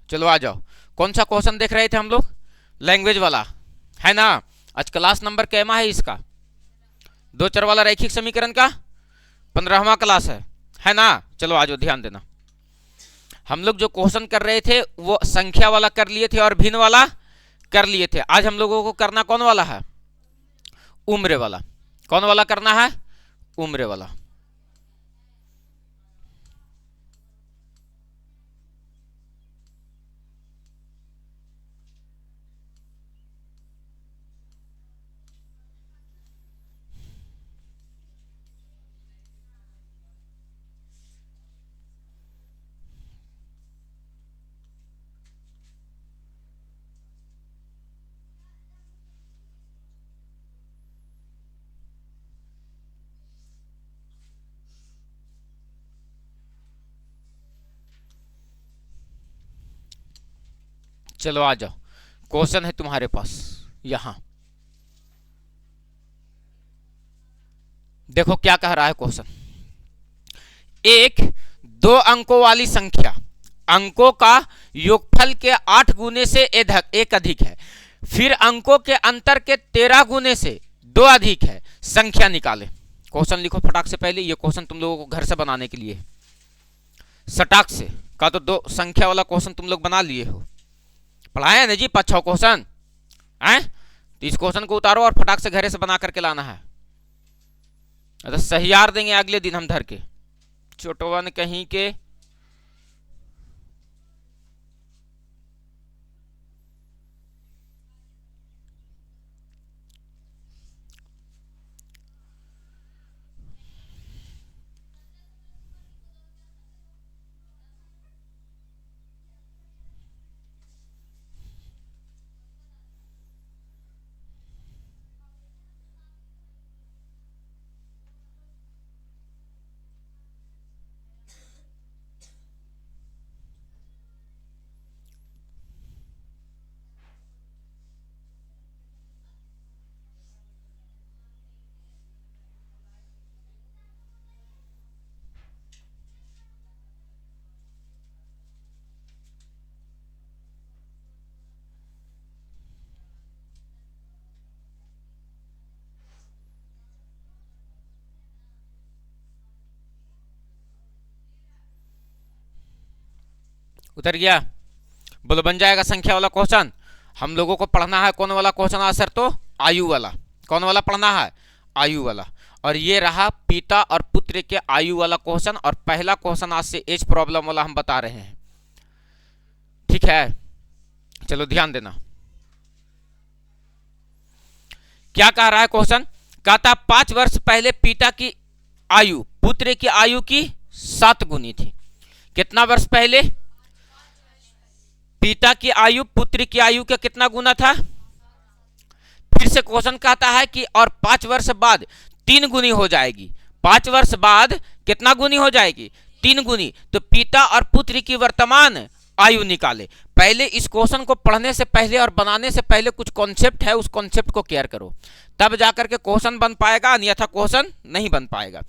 चलो आ जाओ। कौन सा क्वेश्चन देख रहे थे हम लोग? लैंग्वेज वाला, है ना? आज क्लास नंबर कैमा है इसका? दो चर वाला रैखिक समीकरण का 15वां क्लास है ना? चलो आ जाओ, ध्यान देना। हम लोग जो क्वेश्चन कर रहे थे वो संख्या वाला कर लिए थे और भिन्न वाला कर लिए थे। आज हम लोगों को करना कौन वाला है? उम्र वाला। कौन वाला करना है? उम्र वाला। चलो आ जाओ, क्वेश्चन है तुम्हारे पास यहां। देखो क्या कह रहा है क्वेश्चन। एक 2 अंकों वाली संख्या अंकों का योगफल के 8 गुने से एक अधिक है, फिर अंकों के अंतर के 13 गुने से 2 अधिक है, संख्या निकाले। क्वेश्चन लिखो फटाक से। पहले ये क्वेश्चन तुम लोगों को घर से बनाने के लिए है, सटाक से का। तो 2 संख्या वाला क्वेश्चन तुम लोग बना लिए हो, पढ़ाया है ना जी 5-6 क्वेश्चन है। तो इस क्वेश्चन को उतारो और फटाक से घरे से बना करके लाना है। तो सहियार देंगे अगले दिन हम धर के, छोटवन कहीं के। उतर गया? बोलो बन जाएगा संख्या वाला क्वेश्चन। हम लोगों को पढ़ना है कौन वाला क्वेश्चन आंसर? तो आयु वाला। कौन वाला पढ़ना है? आयु वाला। और ये रहा पिता और पुत्र के आयु वाला क्वेश्चन। और पहला क्वेश्चन आज से एज प्रॉब्लम वाला हम बता रहे हैं, ठीक है? चलो ध्यान देना, क्या कह रहा है क्वेश्चन। कहता 5 वर्ष पहले पिता की आयु पुत्र की आयु की 7 गुनी थी। कितना वर्ष पहले? पिता की आयु पुत्र की आयु का कितना गुना था? फिर से क्वेश्चन कहता है कि और 5 वर्ष बाद 3 गुनी हो जाएगी। 5 वर्ष बाद कितना गुनी हो जाएगी? 3 गुनी। तो पिता और पुत्र की वर्तमान आयु निकाले। पहले इस क्वेश्चन को पढ़ने से पहले और बनाने से पहले कुछ कॉन्सेप्ट है, उस कॉन्सेप्ट को क्लियर करो, तब जाकर के क्वेश्चन बन पाएगा, अन्यथा क्वेश्चन नहीं बन पाएगा।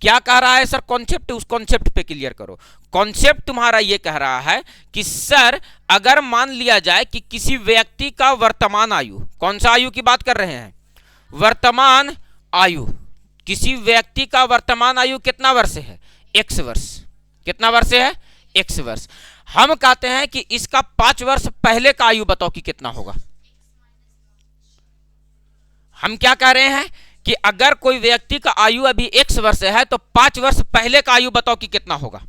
क्या कह रहा है सर कॉन्सेप्ट? उस कॉन्सेप्ट पे क्लियर करो। कॉन्सेप्ट तुम्हारा ये कह रहा है कि सर अगर मान लिया जाए कि किसी व्यक्ति का वर्तमान आयु, कौन सा आयु की बात कर रहे हैं? वर्तमान आयु। किसी व्यक्ति का वर्तमान आयु कितना वर्ष है? x वर्ष। कितना वर्ष है? x वर्ष। हम कहते हैं कि इसका 5 वर्ष पहले का आयु बताओ कि कितना होगा। हम क्या कह रहे हैं कि अगर कोई व्यक्ति का आयु अभी x वर्ष है तो 5 वर्ष पहले का आयु बताओ कि कितना होगा।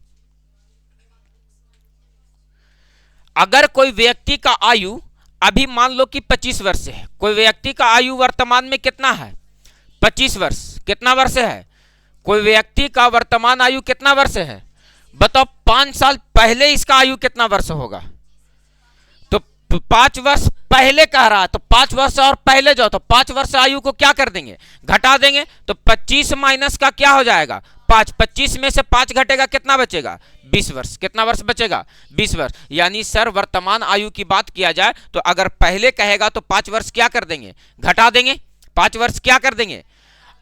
अगर कोई व्यक्ति का आयु अभी मान लो कि 25 वर्ष है, कोई व्यक्ति का आयु वर्तमान में कितना है? 25 वर्ष। कितना वर्ष है? कोई व्यक्ति का वर्तमान आयु कितना वर्ष है? बताओ 5 साल पहले इसका आयु कितना वर्ष होगा? तो 5 वर्ष पहले कह रहा है, तो 5 वर्ष और पहले जाओ तो 5 वर्ष आयु को क्या कर देंगे? घटा देंगे। तो 25 माइनस का क्या हो जाएगा? 5। 25 में से 5 घटेगा, कितना बचेगा? 20 वर्ष। कितना वर्ष बचेगा? 20 वर्ष। यानी सर वर्तमान आयु की बात किया जाए तो अगर पहले कहेगा तो 5 वर्ष क्या कर देंगे? घटा देंगे। 5 वर्ष क्या कर देंगे?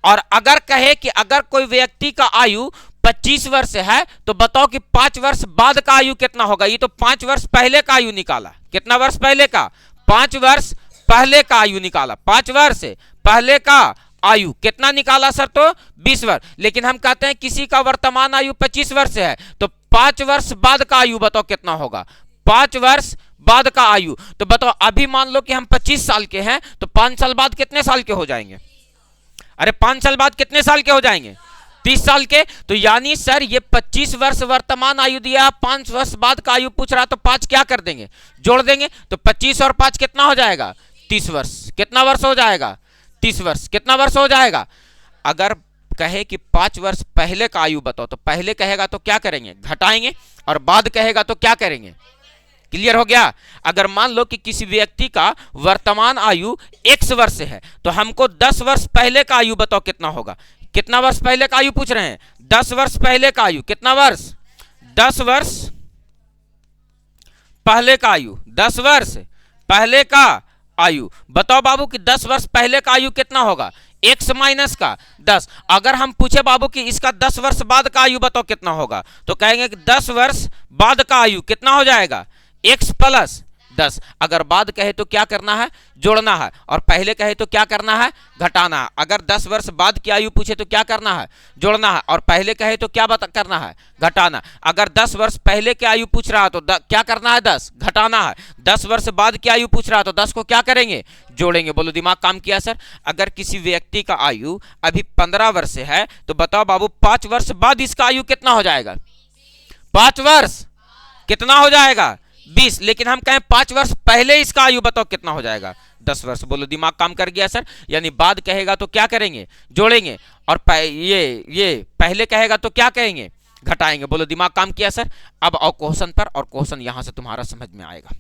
और अगर कहे कि अगर कोई व्यक्ति का आयु 25 वर्ष है तो बताओ कि 5 वर्ष बाद का आयु कितना होगा। ये तो 5 वर्ष पहले का आयु निकाला। कितना वर्ष पहले का? 5 वर्ष पहले का आयु निकाला। 5 वर्ष पहले का आयु कितना निकाला सर? तो 20 वर्ष। लेकिन हम कहते हैं किसी का वर्तमान आयु 25 वर्ष है तो 5 वर्ष बाद का आयु बताओ कितना होगा? 5 वर्ष बाद का आयु। तो बताओ अभी मान लो कि हम 25 साल के हैं तो 5 साल बाद कितने साल के हो जाएंगे? अरे 5 साल बाद कितने साल के हो जाएंगे? 30 साल के। तो यानी सर ये 25 वर्ष वर्तमान आयु दिया, 5 वर्ष बाद का आयु पूछ रहा, तो 5 क्या कर देंगे? जोड़ देंगे। तो 25 और 5 कितना हो जाएगा? 30 वर्ष। कितना वर्ष हो जाएगा? 30 वर्ष। कितना वर्ष हो जाएगा? अगर कहे कि 5 वर्ष पहले का आयु बताओ तो पहले कहेगा तो क्या करेंगे? घटाएंगे। और बाद कहेगा तो क्या करेंगे? क्लियर हो गया? अगर मान लो कि किसी व्यक्ति का वर्तमान आयु x वर्ष है तो हमको 10 वर्ष पहले का आयु बताओ कितना होगा? कितना वर्ष पहले का आयु पूछ रहे हैं? 10 वर्ष पहले का आयु। कितना वर्ष? 10 वर्ष पहले का आयु। 10 वर्ष पहले का आयु। बताओ बाबू कि 10 वर्ष पहले का आयु कितना होगा? x माइनस का 10। अगर हम पूछे बाबू कि इसका 10 वर्ष बाद का आयु बताओ कितना होगा तो कहेंगे कि 10 वर्ष बाद का आयु कितना हो जाएगा? x plus 10। अगर बाद कहे तो क्या करना है? जोड़ना है। और पहले कहे तो क्या करना है? घटाना है। अगर 10 वर्ष बाद की आयु पूछे तो क्या करना है? जोड़ना है। और पहले कहे तो क्या करना है? घटाना। अगर 10 वर्ष पहले की आयु पूछ रहा है तो क्या करना है? 10 घटाना है। 10 वर्ष बाद की आयु पूछ रहा है तो 10 को क्या करेंगे? जोड़ेंगे। बोलो दिमाग काम किया सर? अगर किसी व्यक्ति का आयु अभी 15 वर्ष है तो बताओ बाबू 5 वर्ष बाद इसका आयु कितना हो जाएगा? 5 वर्ष कितना हो जाएगा? 20। लेकिन हम कहें 5 वर्ष पहले इसका आयु बताओ कितना हो जाएगा? 10 वर्ष। बोलो दिमाग काम कर गया सर? यानी बाद कहेगा तो क्या करेंगे? जोड़ेंगे। और ये पहले कहेगा तो क्या कहेंगे? घटाएंगे। बोलो दिमाग काम किया सर? अब आओ क्वेश्चन पर, और क्वेश्चन यहां से तुम्हारा समझ में आएगा।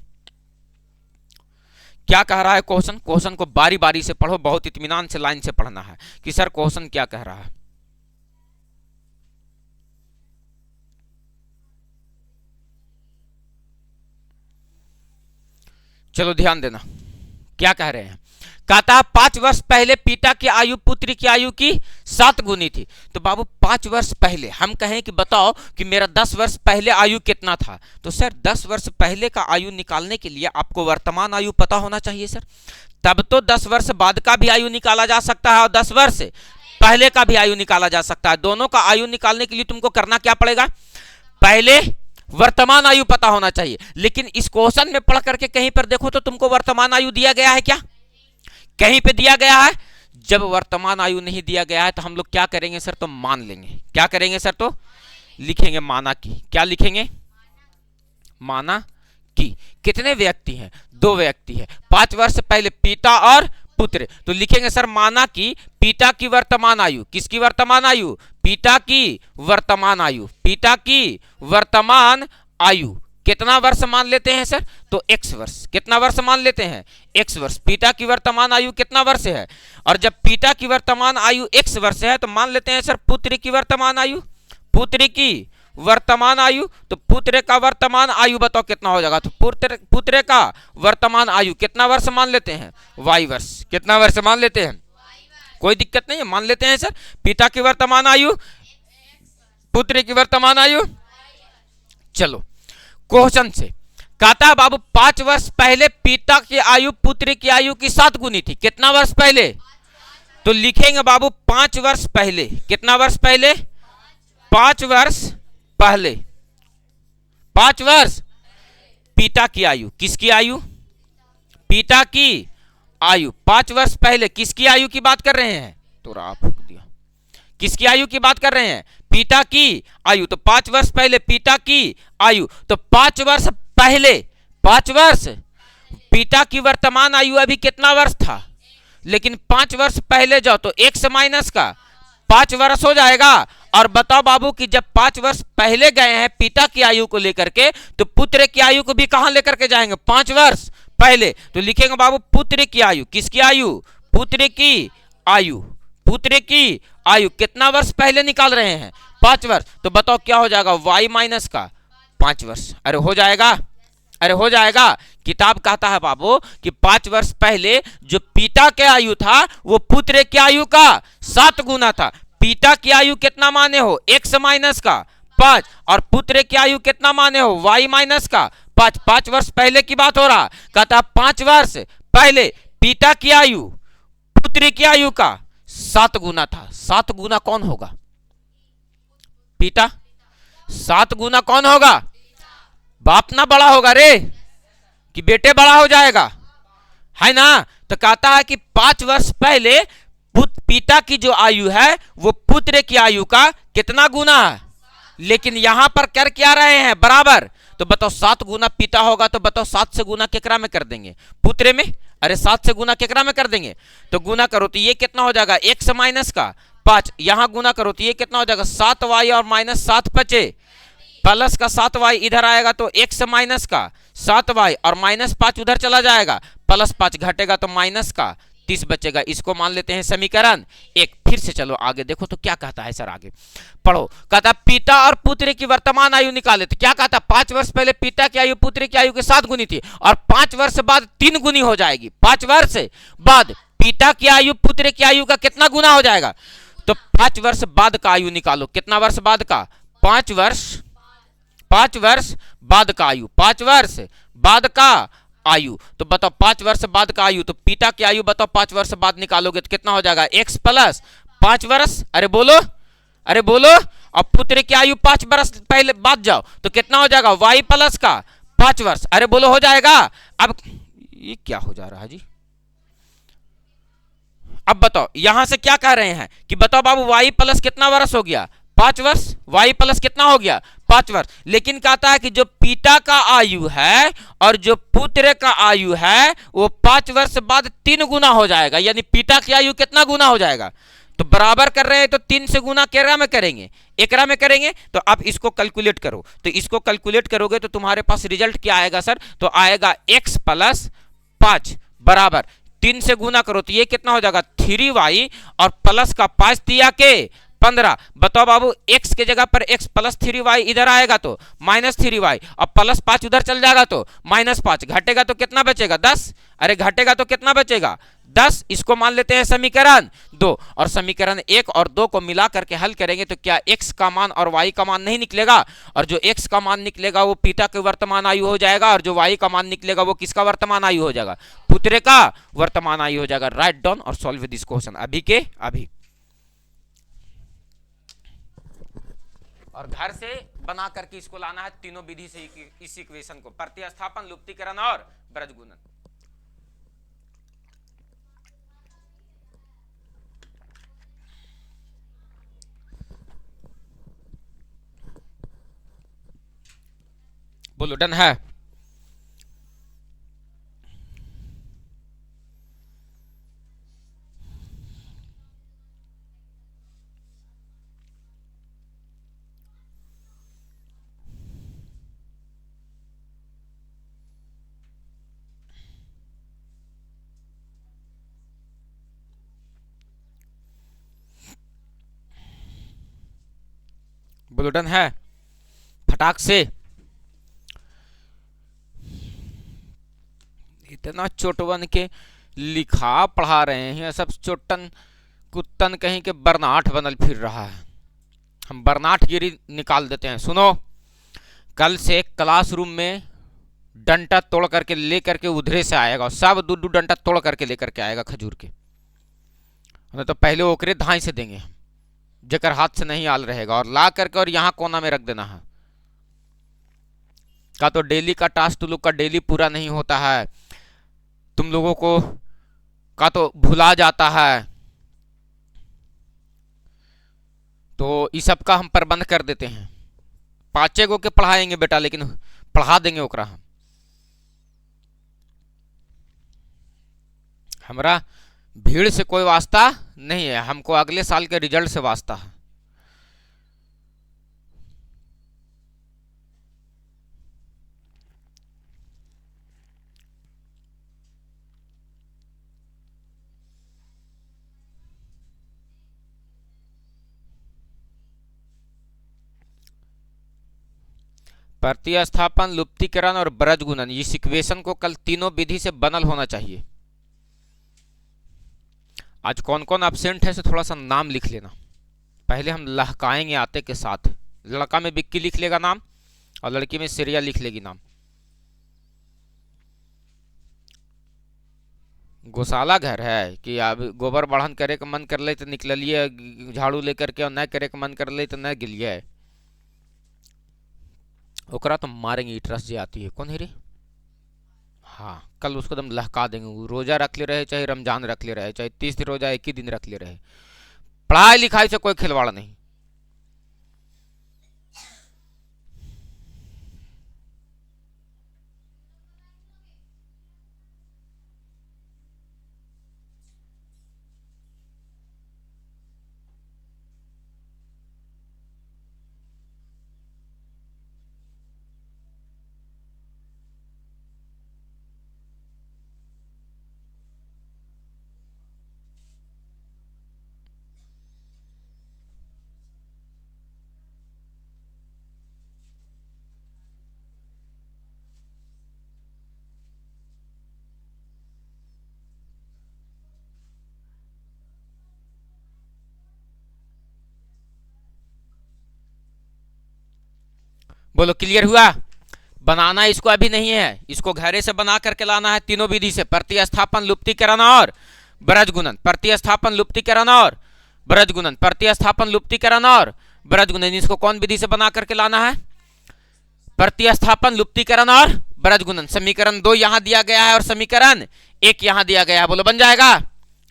क्या कह रहा है क्वेश्चन? क्वेश्चन को बारी बारी से पढ़ो, बहुत इत्मीनान से लाइन से पढ़ना है कि सर क्वेश्चन क्या कह रहा है। चलो ध्यान देना क्या कह रहे हैं। कहता है 5 वर्ष पहले पिता की आयु पुत्री की आयु की 7 गुनी थी। तो बाबू 5 वर्ष पहले हम कहें कि बताओ कि मेरा 10 वर्ष पहले आयु कितना था, तो सर 10 वर्ष पहले का आयु निकालने के लिए आपको वर्तमान आयु पता होना चाहिए सर। तब तो 10 वर्ष बाद का भी आयु निकाला जा सकता है और 10 वर्ष पहले का भी आयु निकाला जा सकता है। दोनों का आयु निकालने के लिए तुमको करना क्या पड़ेगा? पहले वर्तमान आयु पता होना चाहिए। लेकिन इस क्वेश्चन में पढ़ करके कहीं पर देखो तो तुमको वर्तमान आयु दिया गया है क्या? कहीं पे दिया गया है? जब वर्तमान आयु नहीं दिया गया है तो हम लोग क्या करेंगे सर? तो मान लेंगे। क्या करेंगे सर? तो लिखेंगे माना की। क्या लिखेंगे? माना की। कितने व्यक्ति हैं? 2 व्यक्ति है। 5 वर्ष पहले पिता और पुत्र। तो लिखेंगे सर माना की पिता की वर्तमान आयु। किसकी वर्तमान आयु? पिता की वर्तमान आयु। पिता की वर्तमान आयु कितना वर्ष मान लेते हैं सर? तो x वर्ष। कितना वर्ष मान लेते हैं? x वर्ष। पिता की वर्तमान आयु कितना वर्ष है? और जब पिता की वर्तमान आयु x वर्ष है तो मान लेते हैं सर पुत्र की वर्तमान आयु। पुत्र की वर्तमान आयु। तो पुत्र का वर्तमान आयु बताओ कितना हो जाएगा? तो पुत्र का वर्तमान आयु कितना वर्ष मान लेते हैं? y वर्ष। कितना वर्ष मान लेते हैं? कोई दिक्कत नहीं है, मान लेते हैं सर। पिता की वर्तमान आयु, पुत्र की वर्तमान आयु। चलो क्वेश्चन से कहता है बाबू 5 वर्ष पहले पिता की आयु पुत्र की आयु की 7 गुनी थी। कितना वर्ष पहले? तो लिखेंगे बाबू 5 वर्ष पहले। कितना वर्ष पहले? 5 वर्ष पहले। 5 वर्ष पिता की आयु। किसकी आयु? पिता की आयु। 5 वर्ष पहले किसकी आयु की बात कर रहे हैं? तो आप दिया किसकी आयु की बात कर रहे हैं? पिता की आयु। तो 5 वर्ष पहले पिता की आयु। तो 5 वर्ष पहले 5 वर्ष पिता की वर्तमान आयु अभी कितना वर्ष था? लेकिन 5 वर्ष पहले जाओ तो x माइनस का 5 वर्ष हो जाएगा। और बताओ बाबू कि जब 5 वर्ष पहले गए हैं पिता की आयु को लेकर के तो पुत्र की आयु को भी कहां लेकर के जाएंगे? 5 वर्ष पहले। तो लिखेंगे बाबू पुत्र की आयु। किसकी आयु? पुत्र की आयु। पुत्र की आयु कितना वर्ष पहले निकाल रहे हैं? 5 वर्ष। तो बताओ क्या हो जाएगा? y माइनस का 5 वर्ष। अरे हो जाएगा, अरे हो जाएगा। किताब कहता है बाबू कि 5 वर्ष पहले जो पिता के आयु था वो पुत्र की आयु का 7 गुना था। पिता की आयु कितना माने हो, x माइनस का 5, और पुत्र की आयु कितना माने हो, y माइनस का 5। 5 वर्ष पहले की बात हो रहा, कहता 5 वर्ष पहले पिता की आयु पुत्र की आयु का 7 गुना था। 7 गुना कौन होगा, पिता। 7 गुना कौन होगा, बाप ना बड़ा होगा रे, कि बेटे बड़ा हो जाएगा, है ना। तो कहता है कि 5 वर्ष पहले पिता की जो आयु है वो पुत्र की आयु का कितना गुना है, लेकिन यहां पर कर क्या रहे हैं, बराबर। तो बताओ 7 गुना पिता होगा, तो बताओ 7 से गुना केकरा में कर देंगे, पुत्र में। अरे 7 से गुना केकरा में कर देंगे, तो गुना करो तो ये कितना हो जाएगा, x माइनस का 5, यहां गुना करो तो ये कितना हो जाएगा 7y और माइनस 7 बचे, प्लस का 7y इधर आएगा तो x माइनस का 7y और माइनस 5 उधर चला जाएगा, प्लस 5 घटेगा तो माइनस का 30 बचेगा। इसको मान लेते हैं समीकरण 1। फिर से चलो आगे देखो तो क्या कहता है सर, आगे पढ़ो। कहता पिता और पुत्र की वर्तमान आयु निकाले, तो क्या कहता, 5 वर्ष पहले पिता की आयु पुत्र की आयु के 7 गुनी थी, और 5 वर्ष बाद 3 गुनी हो जाएगी। 5 वर्ष बाद पिता की आयु पुत्र की आयु का कितना गुना हो जाएगा, तो 5 वर्ष बाद का आयु निकालो, कितना वर्ष बाद का, 5 वर्ष, 5 वर्ष बाद का आयु, 5 वर्ष बाद का आयु। तो बताओ 5 वर्ष बाद का आयु, तो पिता की आयु बताओ 5 वर्ष बाद निकालोगे तो कितना हो जाएगा, x प्लस 5 वर्ष, अरे बोलो, अरे बोलो, और पुत्र की आयु 5 वर्ष पहले बाद जाओ तो कितना हो जाएगा, y प्लस का 5 वर्ष, अरे बोलो हो जाएगा। अब ये क्या हो जा रहा है जी, अब बताओ यहां से क्या कह रहे हैं कि बताओ बाबू y प्लस कितना वर्ष हो गया, 5 वर्ष, y प्लस कितना हो गया 5 वर्ष। लेकिन कहता है कि जो पिता का आयु है और जो पुत्र का आयु है वो 5 वर्ष बाद 3 गुना हो जाएगा, यानी पिता की आयु कितना गुना हो जाएगा, तो बराबर कर रहे हैं तो 3 से गुना केकरा में करेंगे, एकरा में करेंगे। तो आप इसको कैलकुलेट करो, तो इसको कैलकुलेट करोगे तो तुम्हारे पास रिजल्ट क्या आएगा सर, तो आएगा x प्लस 5 बराबर 3 से गुना करो तो ये कितना हो जाएगा 3y, और प्लस का 5 दिया के 15। बताओ बाबू x के जगह पर x प्लस 3y इधर आएगा तो माइनस 3y, और प्लस 5 उधर चल जाएगा तो माइनस 5, घटेगा तो कितना बचेगा 10, अरे घटेगा तो कितना बचेगा 10। इसको मान लेते हैं समीकरण 2, और समीकरण 1 और 2 को मिला करके हल करेंगे तो क्या x का मान और y का मान नहीं निकलेगा, और जो x का मान निकलेगा वो पिता की वर्तमान आयु हो जाएगा, और जो y का मान निकलेगा वो किसका वर्तमान आयु हो जाएगा, पुत्र का वर्तमान आयु हो जाएगा। राइट डाउन और सॉल्व दिस क्वेश्चन अभी के अभी, और घर से बना करके इसको लाना है तीनों विधि से इस इक्वेशन को, प्रतिस्थापन, लुप्तीकरण और ब्रजगुणन। बोलो डन है, बोलो डन है, फटाक से। इतना चोटवन के लिखा पढ़ा रहे हैं, सब चोटन कुत्तन कहीं के बरनाट बनल फिर रहा है, हम बरनाटगिरी निकाल देते हैं। सुनो, कल से क्लासरूम में डंटा तोड़ करके ले करके उधरे से आएगा, और सब दू डंटा तोड़ करके लेकर के आएगा खजूर के, तो पहले ओकरे धाई से देंगे जेकर हाथ से नहीं आल रहेगा, और ला करके और यहाँ कोना में रख देना है। का तो डेली का टास्क तुम लोग का डेली पूरा नहीं होता है, तुम लोगों को का तो भुला जाता है, तो इस सब का हम प्रबंध कर देते हैं। 5 गो के पढ़ाएंगे बेटा, लेकिन पढ़ा देंगे ओकरा हम। हमारा भीड़ से कोई वास्ता नहीं है, हमको अगले साल के रिजल्ट से वास्ता है। प्रतिस्थापन, लुप्तीकरण और ब्रजगुणन, इस इक्वेशन को कल तीनों विधि से बनल होना चाहिए। आज कौन कौन एब्सेंट है, से थोड़ा सा नाम लिख लेना। पहले हम लहकाएंगे आते के साथ। लड़का में बिक्की लिख लेगा नाम और लड़की में सिरिया लिख लेगी नाम। गौशाला घर है कि अब गोबर बढ़न करे के मन कर ले तो निकलिए झाड़ू लेकर के, और न करे के मन कर ले तो न गिलिए। ओकरा तो मारेंगे इटरस जे आती है। कौन है रे? हाँ, कल उसको दम लहका देंगे। वो रोजा रख ले रहे, चाहे रमजान रख ले रहे, चाहे 30 रोजा एक ही दिन रख ले रहे, पढ़ाई लिखाई से कोई खिलवाड़ नहीं। बोलो क्लियर हुआ? बनाना इसको अभी नहीं है, इसको घरे से बना करके लाना है तीनों विधि से, प्रतिस्थापन, लुप्तीकरण और ब्रज गुणन। प्रतिस्थापन, लुप्तीकरण और ब्रज गुणन, प्रतिस्थापन, लुप्तीकरण और ब्रज गुणन। इसको कौन विधि से बना करके लाना है? प्रतिस्थापन, लुप्तीकरण और ब्रज गुणन। समीकरण 2 यहां दिया गया है और समीकरण 1 यहां दिया गया है। बोलो बन जाएगा?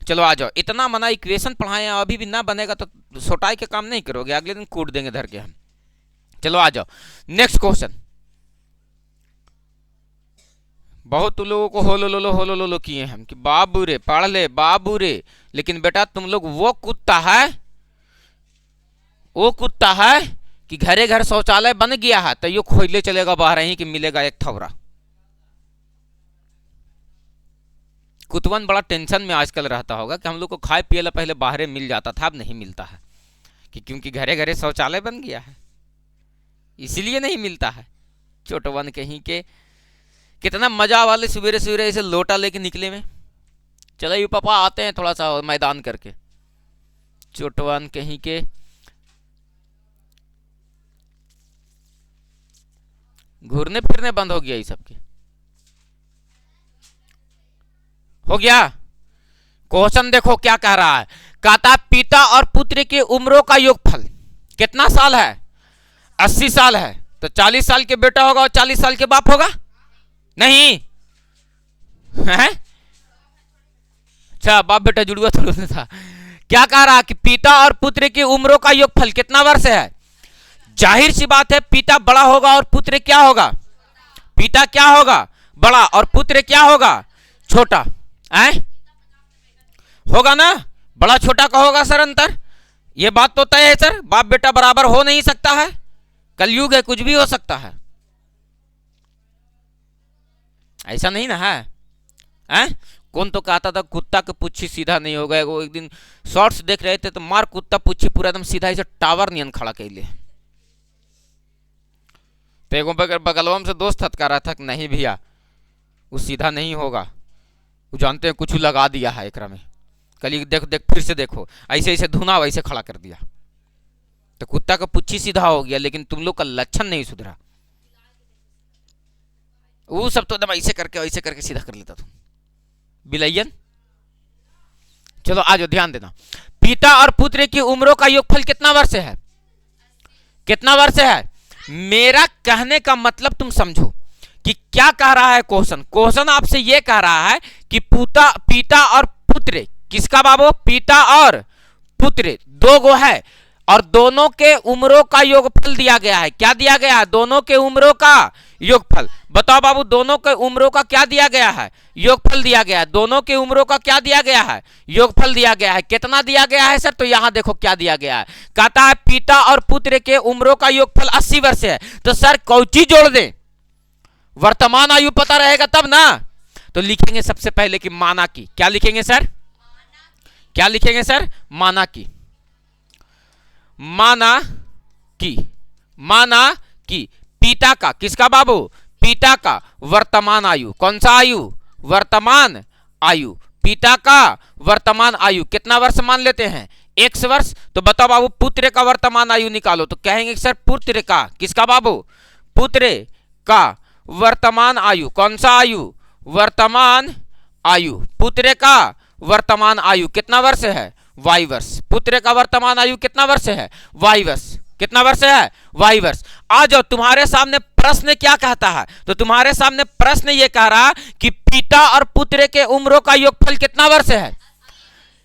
चलो आ जाओ। इतना मना इक्वेशन पढ़ाए अभी भी ना बनेगा तो सोटाई के काम नहीं करोगे, अगले दिन कूट देंगे धर के हम। चलो आ जाओ नेक्स्ट क्वेश्चन। बहुत लोगों को होलो किए हम कि बाबू रे पढ़ ले बाबू रे, लेकिन बेटा तुम लोग वो कुत्ता है कि घरे घर शौचालय बन गया है तो यो खोले चलेगा बाहर ही कि मिलेगा एक थवरा। कुतवन बड़ा टेंशन में आजकल रहता होगा कि हम लोग को खाए पिए ला पहले बाहर मिल जाता था, अब नहीं मिलता है कि क्योंकि घरे घरे शौचालय बन गया है, इसलिए नहीं मिलता है। छोटवन कहीं के कितना मजा वाले सवेरे सवेरे ऐसे लोटा लेके निकले में। चलो ये पापा आते हैं थोड़ा सा मैदान करके। छोटवन कहीं के घूरने फिरने बंद हो गया ये सबके। हो गया? क्वेश्चन देखो क्या कह रहा है। कहता पिता और पुत्र की उम्रों का योगफल कितना साल है? 80 साल है तो 40 साल के बेटा होगा और 40 साल के बाप होगा? नहीं है? अच्छा बाप बेटा जुड़वा थोड़ा था। क्या कह रहा कि पिता और पुत्र की उम्रों का योगफल कितना वर्ष है? जाहिर सी बात है पिता बड़ा होगा और पुत्र क्या होगा? पिता क्या होगा? बड़ा, और पुत्र क्या होगा? छोटा। होगा ना? बड़ा छोटा का होगा सर अंतर, ये बात तो तय है सर। बाप बेटा बराबर हो नहीं सकता है, कलयुग है, कुछ भी हो सकता है, ऐसा नहीं ना है? कौन तो कहता था कुत्ता का पुच्छी सीधा नहीं होगा। वो एक दिन शॉर्ट्स देख रहे थे तो मार कुत्ता पुच्छी पूरा एकदम सीधा ऐसे टावर नियन खड़ा कैले। तो एगो बगलवा से दोस्त हथका रहा था कि नहीं भैया वो सीधा नहीं होगा, वो जानते हैं कुछ लगा दिया है एकरा में। कल देख देख फिर से देखो, ऐसे ऐसे धुना वैसे खड़ा कर दिया तो कुत्ता का पुच्छी सीधा हो गया, लेकिन तुम लोग का लक्षण नहीं सुधरा। वो सब तो एकदम ऐसे करके सीधा कर लेता तुम बिलैयन। चलो आज ध्यान देना। पिता और पुत्र की उम्रों का योगफल कितना वर्ष है? कितना वर्ष है? मेरा कहने का मतलब तुम समझो कि क्या कह रहा है क्वेश्चन। क्वेश्चन आपसे यह कह रहा है कि पिता और पुत्र, किसका बाबू? पिता और पुत्र दो गो है और दोनों के उम्रों का योगफल दिया गया है। क्या दिया गया है? दोनों के उम्रों का योगफल। बताओ बाबू, दोनों के उम्रों का क्या दिया गया है? योगफल दिया गया है। दोनों के उम्रों का क्या दिया गया है? योगफल दिया गया है। कितना दिया गया है सर? तो यहां देखो क्या दिया गया है। कहता है पिता और पुत्र के उम्रों का योगफल 80 वर्ष है। तो सर कौची जोड़ दें? वर्तमान आयु पता रहेगा तब ना। तो लिखेंगे सबसे पहले कि माना की। क्या लिखेंगे सर? क्या लिखेंगे सर? माना की। माना की पिता का, किसका बाबू? पिता का वर्तमान आयु। कौन सा आयु? वर्तमान आयु। पिता का वर्तमान आयु कितना वर्ष मान लेते हैं? x वर्ष। तो बताओ बाबू पुत्र का वर्तमान आयु निकालो। तो कहेंगे सर पुत्र का, किसका बाबू, पुत्र का वर्तमान आयु, कौन सा आयु, वर्तमान आयु। पुत्र का वर्तमान आयु कितना वर्ष है, y वर्ष। पुत्र का वर्तमान आयु कितना वर्ष है, y वर्ष। कितना वर्ष है, y वर्ष। आ जाओ, तुम्हारे सामने प्रश्न क्या कहता है, तो तुम्हारे सामने प्रश्न ये कह रहा कि पिता और पुत्र के उम्रों का योगफल कितना वर्ष है,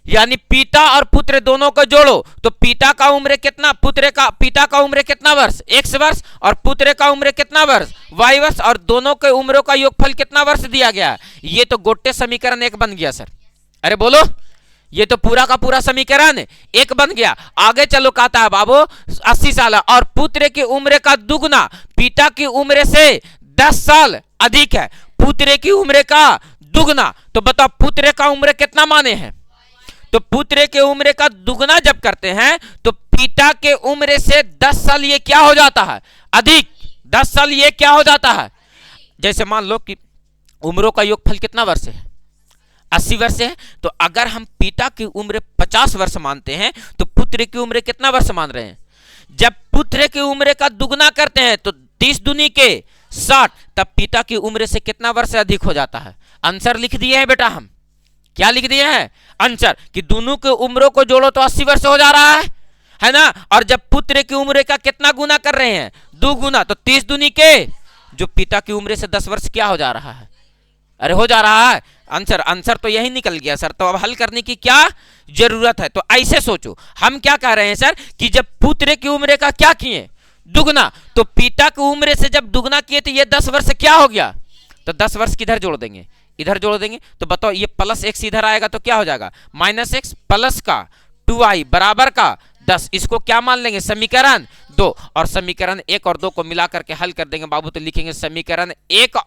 यानी पिता और पुत्र दोनों को जोड़ो तो पिता का उम्र कितना, पिता का उम्र कितना वर्ष, x वर्ष, और पुत्र का उम्र कितना वर्ष, y वर्ष, और दोनों के उम्रों का योगफल कितना वर्ष दिया गया। ये तो गोटे समीकरण एक बन गया सर। अरे बोलो, ये तो पूरा का पूरा समीकरण एक बन गया। आगे चलो, कहता है बाबू 80 साल और पुत्र की उम्र का दुगना पिता की उम्र से 10 साल अधिक है, पुत्र की उम्र का दुगना। तो बताओ पुत्र का उम्र कितना माने हैं, तो पुत्र के उम्र का दुगना जब करते हैं तो पिता के उम्र से 10 साल ये क्या हो जाता है, अधिक 10 साल ये क्या हो जाता है। जैसे मान लो कि उम्रों का योगफल कितना वर्ष है, 80 वर्ष है। तो अगर हम पिता की उम्र 50 वर्ष मानते हैं तो पुत्र की उम्र कितना वर्ष मान रहे हैं। जब पुत्र की उम्र का दुगना करते हैं तो 30 दूनी के 60, तब पिता की उम्र से कितना वर्ष अधिक हो जाता है। आंसर लिख दिए हैं बेटा, हम क्या लिख दिए हैं आंसर, कि दोनों के उम्रों को जोड़ो तो 80 वर्ष हो जा रहा है ना। और जब पुत्र की उम्र का कितना गुना कर रहे हैं, 2 गुना, तो 30 दूनी के जो पिता की उम्र से 10 वर्ष क्या हो जा रहा है, अरे हो जा रहा है। आंसर तो यही निकल गया सर। तो अब हल करने की क्या जरूरत है। तो ऐसे सोचो, हम क्या कह रहे हैं सर कि जब पुत्र की उम्र का क्या किए, दुगना, तो पिता की उम्र से जब दुगना किए तो ये 10 वर्ष क्या हो गया, तो 10 वर्ष किधर जोड़ देंगे, इधर जोड़ देंगे। तो बताओ ये प्लस x इधर आएगा तो क्या हो जाएगा, -x प्लस का 2i बराबर का 10। इसको क्या मान लेंगे, समीकरण 2, और समीकरण 1 और 2 को मिला करके हल कर देंगे बाबू। तो लिखेंगे समीकरण 1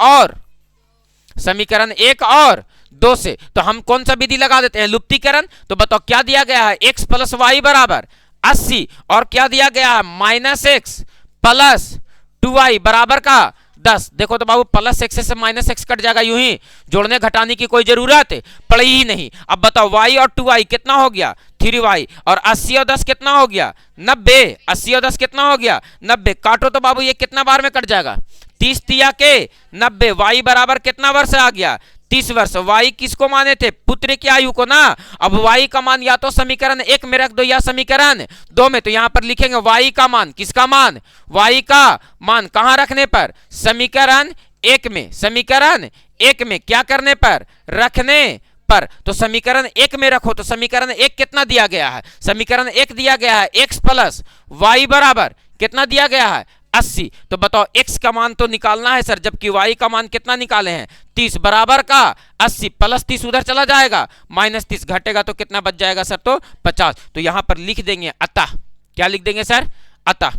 और 2 से। तो हम कौन सा विधि लगा देते हैं, लुप्तीकरण। तो बताओ क्या दिया गया है, x प्लस वाई बराबर 80, और क्या दिया गया है -x प्लस 2i बराबर का 10। देखो तो बाबू प्लस x से -x कट जाएगा, यूं ही जोड़ने घटाने की कोई जरूरत पड़ी ही नहीं। अब बताओ y और 2i कितना हो गया, 3y, और 80 और 10 कितना हो गया, 90। 80 और 10 कितना हो गया, 90। काटो तो बाबू ये कितना बार में कट जाएगा, 30 तिया के 90। y बराबर कितना वर्ष आ गया, 30 वर्ष। y किसको माने थे, पुत्र की आयु को ना। अब y का मान या तो समीकरण 1 में रख दो या समीकरण 2 में। तो यहां पर लिखेंगे y का मान, किसका मान, y का मान कहां रखने पर, समीकरण 1 में। समीकरण 1 में क्या करने पर, रखने पर। तो समीकरण 1 में रखो तो समीकरण 1 कितना दिया गया है, समीकरण 1 दिया गया है x प्लस वाई बराबर कितना दिया गया है, 80। तो बताओ x का मान तो निकालना है सर, जबकि y का मान कितना निकाले हैं, 30 बराबर का 80। प्लस 30 उधर चला जाएगा, -30 घटेगा तो कितना बच जाएगा सर, तो 50। तो यहां पर लिख देंगे अतः, क्या लिख देंगे सर, अतः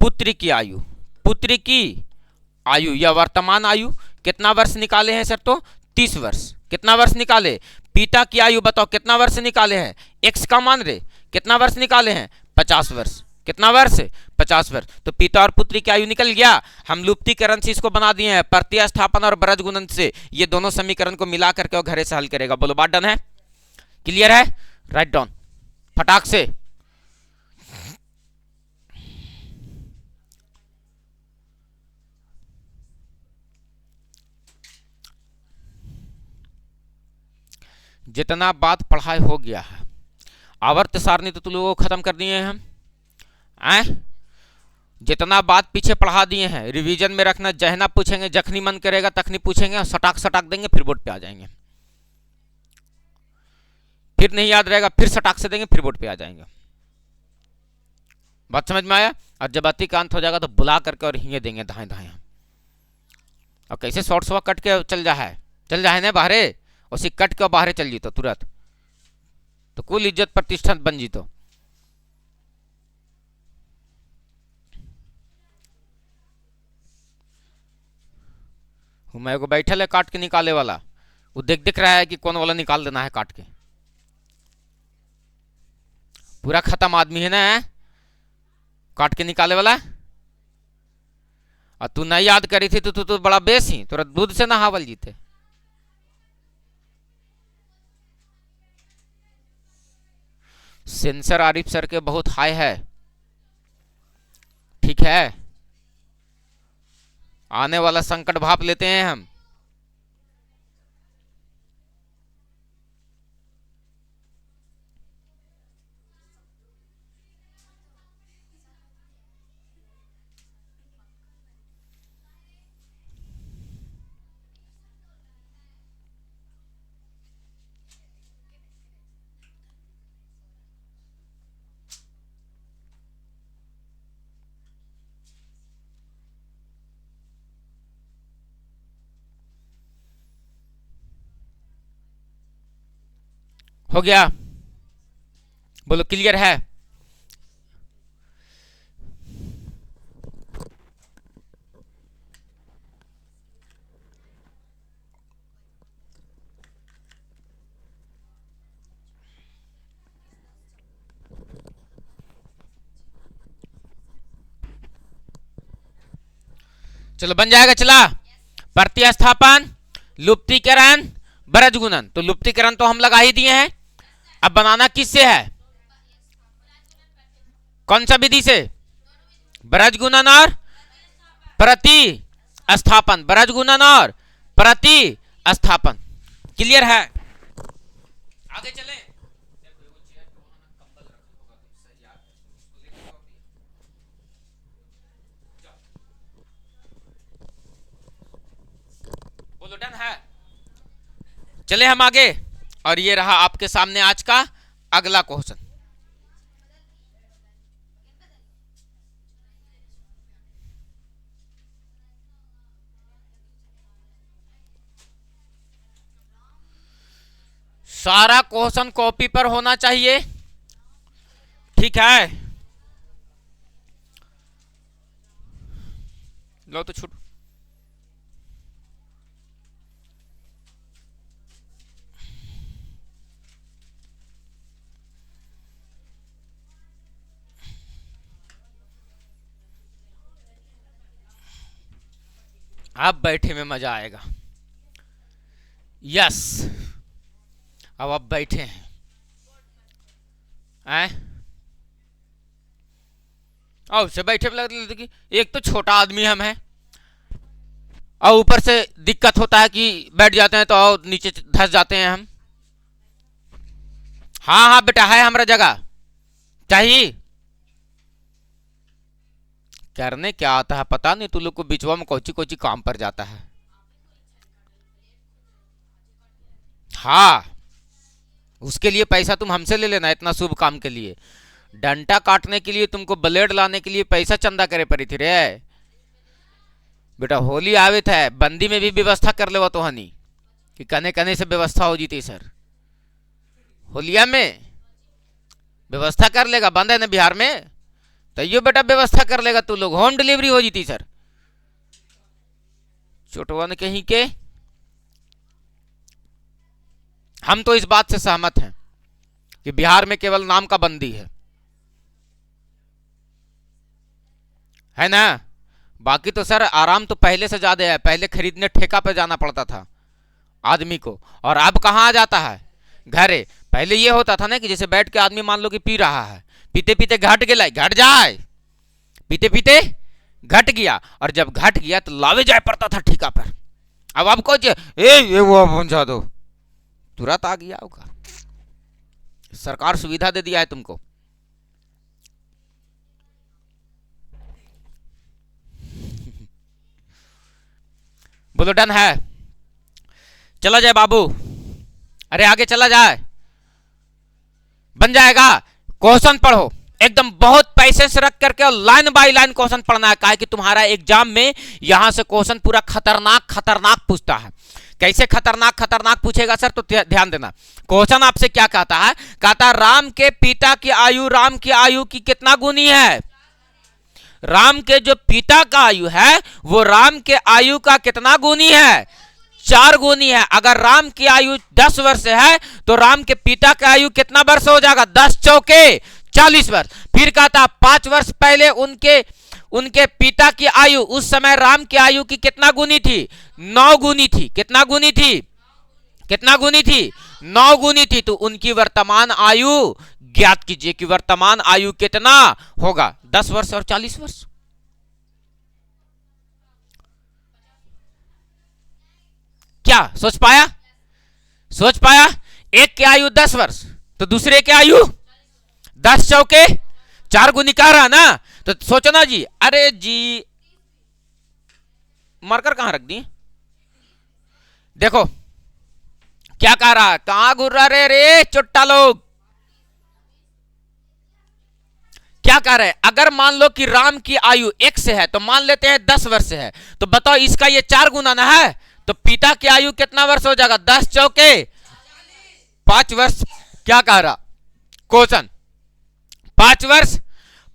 पुत्र की आयु या वर्तमान आयु कितना वर्ष निकाले हैं सर, तो 30 वर्ष। कितना वर्ष निकाले, पिता की आयु बताओ कितना वर्ष निकाले हैं, x का मान रे कितना वर्ष निकाले हैं, 50 वर्ष। कितना वर्ष, 50 वर्ष। तो पिता और पुत्री की आयु निकल गया। हम लुप्तीकरण से इसको बना दिए हैं, प्रतिस्थापन और ब्रज गुणन से ये दोनों समीकरण को मिला करके और घरे से हल करेगा। बोलो बात डन है, क्लियर है, राइट डाउन फटाक से। जितना बात पढ़ाई हो गया है, आवर्त सारणी तो तुम लोगों को खत्म कर दिए हैं हम, जितना बात पीछे पढ़ा दिए हैं रिवीजन में रखना। जहना पूछेंगे, जखनी मन करेगा तखनी पूछेंगे, और सटाक देंगे, फिर बोर्ड पे आ जाएंगे। फिर नहीं याद रहेगा, फिर सटाक से देंगे, फिर बोर्ड पे आ जाएंगे। बात समझ में आया। और जब अति का अंत हो जाएगा तो बुला करके और हिंगे देंगे धाए धाए। और कैसे शॉर्ट शॉर्ट कट के चल जाए ना बाहरे, उसी कट के बाहर चल जीतो तुरंत, तो कुल इज्जत प्रतिष्ठा बन जीतो। मैं को बैठल है काट के निकाले वाला, वो देख रहा है कि कौन वाला निकाल देना है काट के। पूरा खत्म आदमी है ना, काट के निकाले वाला। और तू नहीं याद करी थी तो तू बड़ा बेस ही, तोरा दूध से नहावल जीते। सेंसर आरिफ सर के बहुत हाई है। ठीक है, आने वाला संकट भाप लेते हैं हम। हो गया, बोलो क्लियर है। चलो बन जाएगा। चला, प्रतिस्थापन, लुप्तीकरण, बरज गुणन। तो लुप्तीकरण तो हम लगा ही दिए हैं। अब बनाना किससे है, कौन सा विधि से, बरज गुणन और प्रतिस्थापन, बरज गुणन और प्रतिस्थापन। क्लियर है, आगे चलें। बोलो डन है। चले हम आगे, और ये रहा आपके सामने आज का अगला क्वेश्चन। सारा क्वेश्चन कॉपी पर होना चाहिए। ठीक है, लो तो छूट। अब बैठे में मजा आएगा। यस, अब आप बैठे हैं, और से बैठे में लगता कि एक तो छोटा आदमी हम हैं, और ऊपर से दिक्कत होता है कि बैठ जाते हैं तो और नीचे धंस जाते हैं हम। हाँ हाँ बेटा, है हमारा जगह, चाहिए। करने क्या आता है पता नहीं, तू लोग को बिचवा में कोची कोची काम पर जाता है। हाँ, उसके लिए पैसा तुम हमसे ले लेना, इतना शुभ काम के लिए। डंडा काटने के लिए तुमको ब्लेड लाने के लिए पैसा चंदा करे पड़ी थी रे बेटा। होली आवे थे, बंदी में भी व्यवस्था कर ले तो हनी कि कने कने से व्यवस्था हो जीती सर। होलिया में व्यवस्था कर लेगा, बंद है ना बिहार में, तो यो बेटा व्यवस्था कर लेगा तू लोग, होम डिलीवरी हो जीती सर। चोटवन कहीं के, हम तो इस बात से सहमत हैं कि बिहार में केवल नाम का बंदी है ना। बाकी तो सर आराम तो पहले से ज्यादा है। पहले खरीदने ठेका पे जाना पड़ता था आदमी को, और अब कहाँ आ जाता है, घरे। पहले ये होता था ना कि जैसे बैठ के आदमी मान लो कि पी रहा है, पीते पीते घट गया, घट जाए, पीते पीते घट गया, और जब घट गया तो लावे जाए पड़ता था ठेका पर। अब आपको ये वो पहुंचा दो, तुरंत आ गया होगा। सरकार सुविधा दे दिया है तुमको। बोलो डन है। चला जाए बाबू, अरे आगे चला जाए, बन जाएगा। क्वेश्चन पढ़ो एकदम, बहुत पैसेंस रख करके, और लाइन बाय लाइन क्वेश्चन पढ़ना है। काहे कि तुम्हारा एग्जाम में यहां से क्वेश्चन पूरा खतरनाक खतरनाक पूछता है। कैसे खतरनाक खतरनाक पूछेगा सर, तो ध्यान देना। क्वेश्चन आपसे क्या कहता है, कहता है राम के पिता की आयु राम की आयु की कितना गुनी है। राम के जो पिता का आयु है वो राम के आयु का कितना गुनी है, 4 गुनी है। अगर राम की आयु 10 वर्ष है तो राम के पिता का आयु कितना वर्ष हो जाएगा, 10 चौके 40 वर्ष। फिर कहता 5 वर्ष पहले उनके पिता की आयु, उस समय राम की आयु की कितना गुनी थी, 9 गुनी थी। कितना गुनी थी, कितना गुनी थी, 9 गुनी थी, तो उनकी वर्तमान आयु ज्ञात कीजिए कि वर्तमान आयु कितना होगा, 10 वर्ष और 40 वर्ष। क्या सोच पाया? सोच पाया? एक की आयु 10 वर्ष तो दूसरे की आयु 10 चौके 4 गुनी कह रहा ना, तो सोचो ना जी। अरे जी मार्कर कहां रख दी? देखो क्या कह रहा है, कहां घूर रहा रे चुट्टा लोग, क्या कह रहे हैं? अगर मान लो कि राम की आयु 1 से है तो मान लेते हैं 10 वर्ष है, तो बताओ इसका ये 4 गुना ना है, तो पिता की आयु कितना वर्ष हो जाएगा? 10 चौके 5 वर्ष। क्या कह रहा क्वेश्चन? 5 वर्ष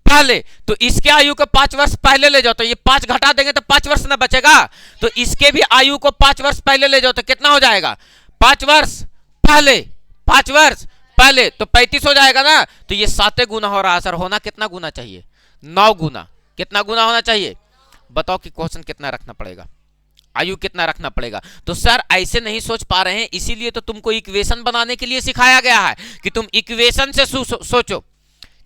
पहले, तो इसके आयु को 5 वर्ष पहले ले जाओ, तो ये 5 घटा देंगे तो 5 वर्ष ना बचेगा, तो इसके भी आयु को 5 वर्ष पहले ले जाओ तो कितना हो जाएगा? 5 वर्ष पहले, 5 वर्ष पहले तो 35 हो जाएगा ना, तो ये 7 गुना हो रहा है सर। होना कितना गुना चाहिए? 9 गुना। कितना गुना होना चाहिए? बताओ कि क्वेश्चन कितना रखना पड़ेगा, आयु कितना रखना पड़ेगा? तो सर ऐसे नहीं सोच पा रहे हैं, इसीलिए तो तुमको इक्वेशन बनाने के लिए सिखाया गया है कि तुम इक्वेशन से सोचो।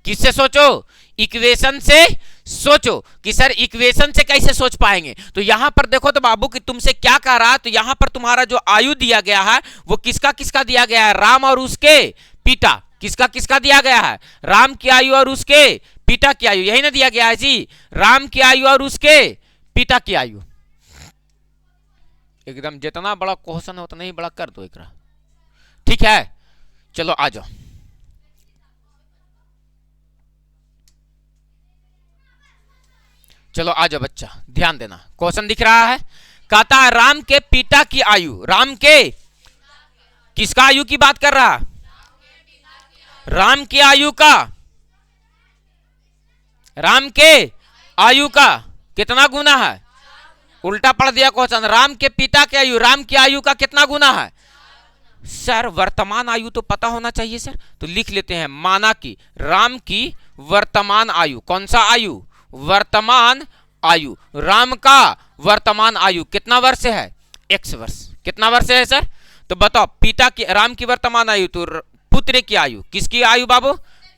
किससे सोचो? इक्वेशन से सोचो कि सर इक्वेशन से कैसे सोच पाएंगे। तो यहां पर देखो तो बाबू कि तुमसे क्या कह रहा है, तो यहां पर तुम्हारा जो आयु दिया गया है वो किसका किसका दिया गया है? राम और उसके पिता। किसका किसका दिया गया है? राम की आयु और उसके पिता की आयु, यही ना दिया गया है जी? राम की आयु और उसके पिता की आयु। एकदम जितना बड़ा क्वेश्चन है उतना ही बड़ा कर दो एकरा, ठीक है? चलो आ जाओ, चलो आ जाओ बच्चा, ध्यान देना। क्वेश्चन दिख रहा है, कहता है राम के पिता की आयु, राम के किसका आयु की बात कर रहा? राम की आयु का, राम के आयु का कितना गुना है? उल्टा पढ़ दिया क्वेश्चन। राम के पिता की आयु, राम की आयु का कितना गुना है? सर वर्तमान आयु तो पता होना चाहिए सर, तो लिख लेते हैं, माना कि राम की वर्तमान आयु, कौन सा आयु? वर्तमान आयु। राम का वर्तमान आयु कितना वर्ष है? 1 वर्ष। कितना वर्ष है सर? तो बताओ पिता की, राम की वर्तमान आयु, तो पुत्र की आयु, किसकी आयु बाबू?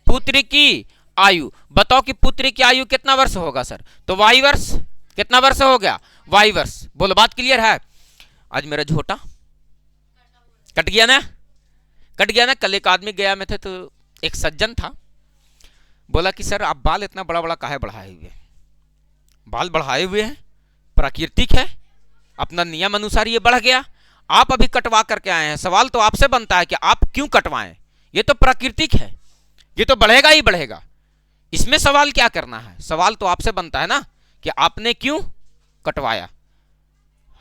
पुत्र की आयु। बताओ कि पुत्र की आयु कितना वर्ष होगा सर? तो वाई वर्ष। कितना वर्ष हो गया? वाई वर्ष। बोलो बात क्लियर है? आज मेरा झोटा कट गया ना, कट गया ना। कल एक आदमी गया में थे तो एक सज्जन था, बोला कि सर आप बाल इतना बड़ा बड़ा काहे बढ़ाए हुए? बाल बढ़ाए हुए हैं, प्राकृतिक है, अपना नियम अनुसार ये बढ़ गया, आप अभी कटवा करके आए हैं। सवाल तो आपसे बनता है कि आप क्यों कटवाएं? ये तो प्राकृतिक है, ये तो बढ़ेगा ही बढ़ेगा, इसमें सवाल क्या करना है? सवाल तो आपसे बनता है ना कि आपने क्यों कटवाया,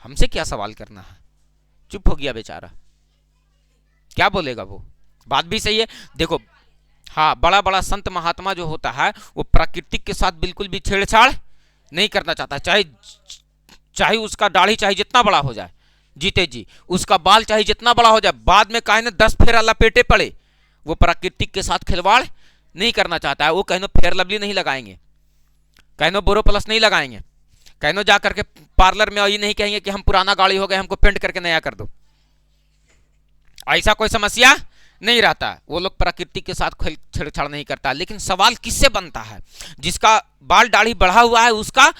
हमसे क्या सवाल करना है? चुप हो गया बेचारा, क्या बोलेगा वो? बात भी सही है। देखो हाँ, बड़ा बड़ा संत महात्मा जो होता है वो प्राकृतिक के साथ बिल्कुल भी छेड़छाड़ नहीं करना चाहता, चाहे चाहे उसका दाढ़ी चाहे जितना बड़ा हो जाए, जीते जी उसका बाल चाहे जितना बड़ा हो जाए, बाद में कहे ना 10 फेरा लपेटे पड़े, वो प्राकृतिक के साथ खिलवाड़ नहीं करना चाहता है। वो कहनो फेयर लवली नहीं लगाएंगे, कहनो बोरो प्लस नहीं लगाएंगे, कहनो जा करके पार्लर में ये नहीं कहेंगे कि हम पुराना गाड़ी हो गए हमको पेंट करके नया कर दो, ऐसा कोई समस्या नहीं रहता। वो लोग प्रकृति के साथ छेड़छाड़ नहीं करता। लेकिन सवाल किससे बनता है? जिसका बाल दाढ़ी बढ़ा हुआ है उसका,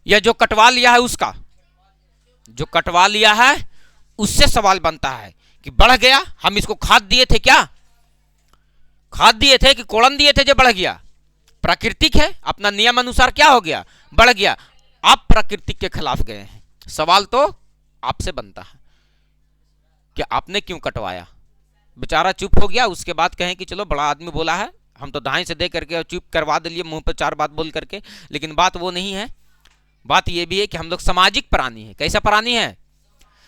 या जो कटवा लिया है उसका? जो कटवा लिया है उससे सवाल बनता है कि बढ़ गया, हम इसको खाद दिए थे क्या? खाद दिए थे कि कोड़न दिए थे जो बढ़ गया? प्राकृतिक है, अपना नियम अनुसार क्या हो गया? बढ़ गया। आप प्राकृतिक के खिलाफ गए हैं, सवाल तो आपसे बनता है कि आपने क्यों कटवाया। बेचारा चुप हो गया, उसके बाद कहें कि चलो बड़ा आदमी बोला है, हम तो दाएं से दे करके चुप करवा दिए, मुंह पर 4 बात बोल करके। लेकिन बात वो नहीं है, बात ये भी है कि हम लोग सामाजिक प्राणी है। कैसा प्राणी है?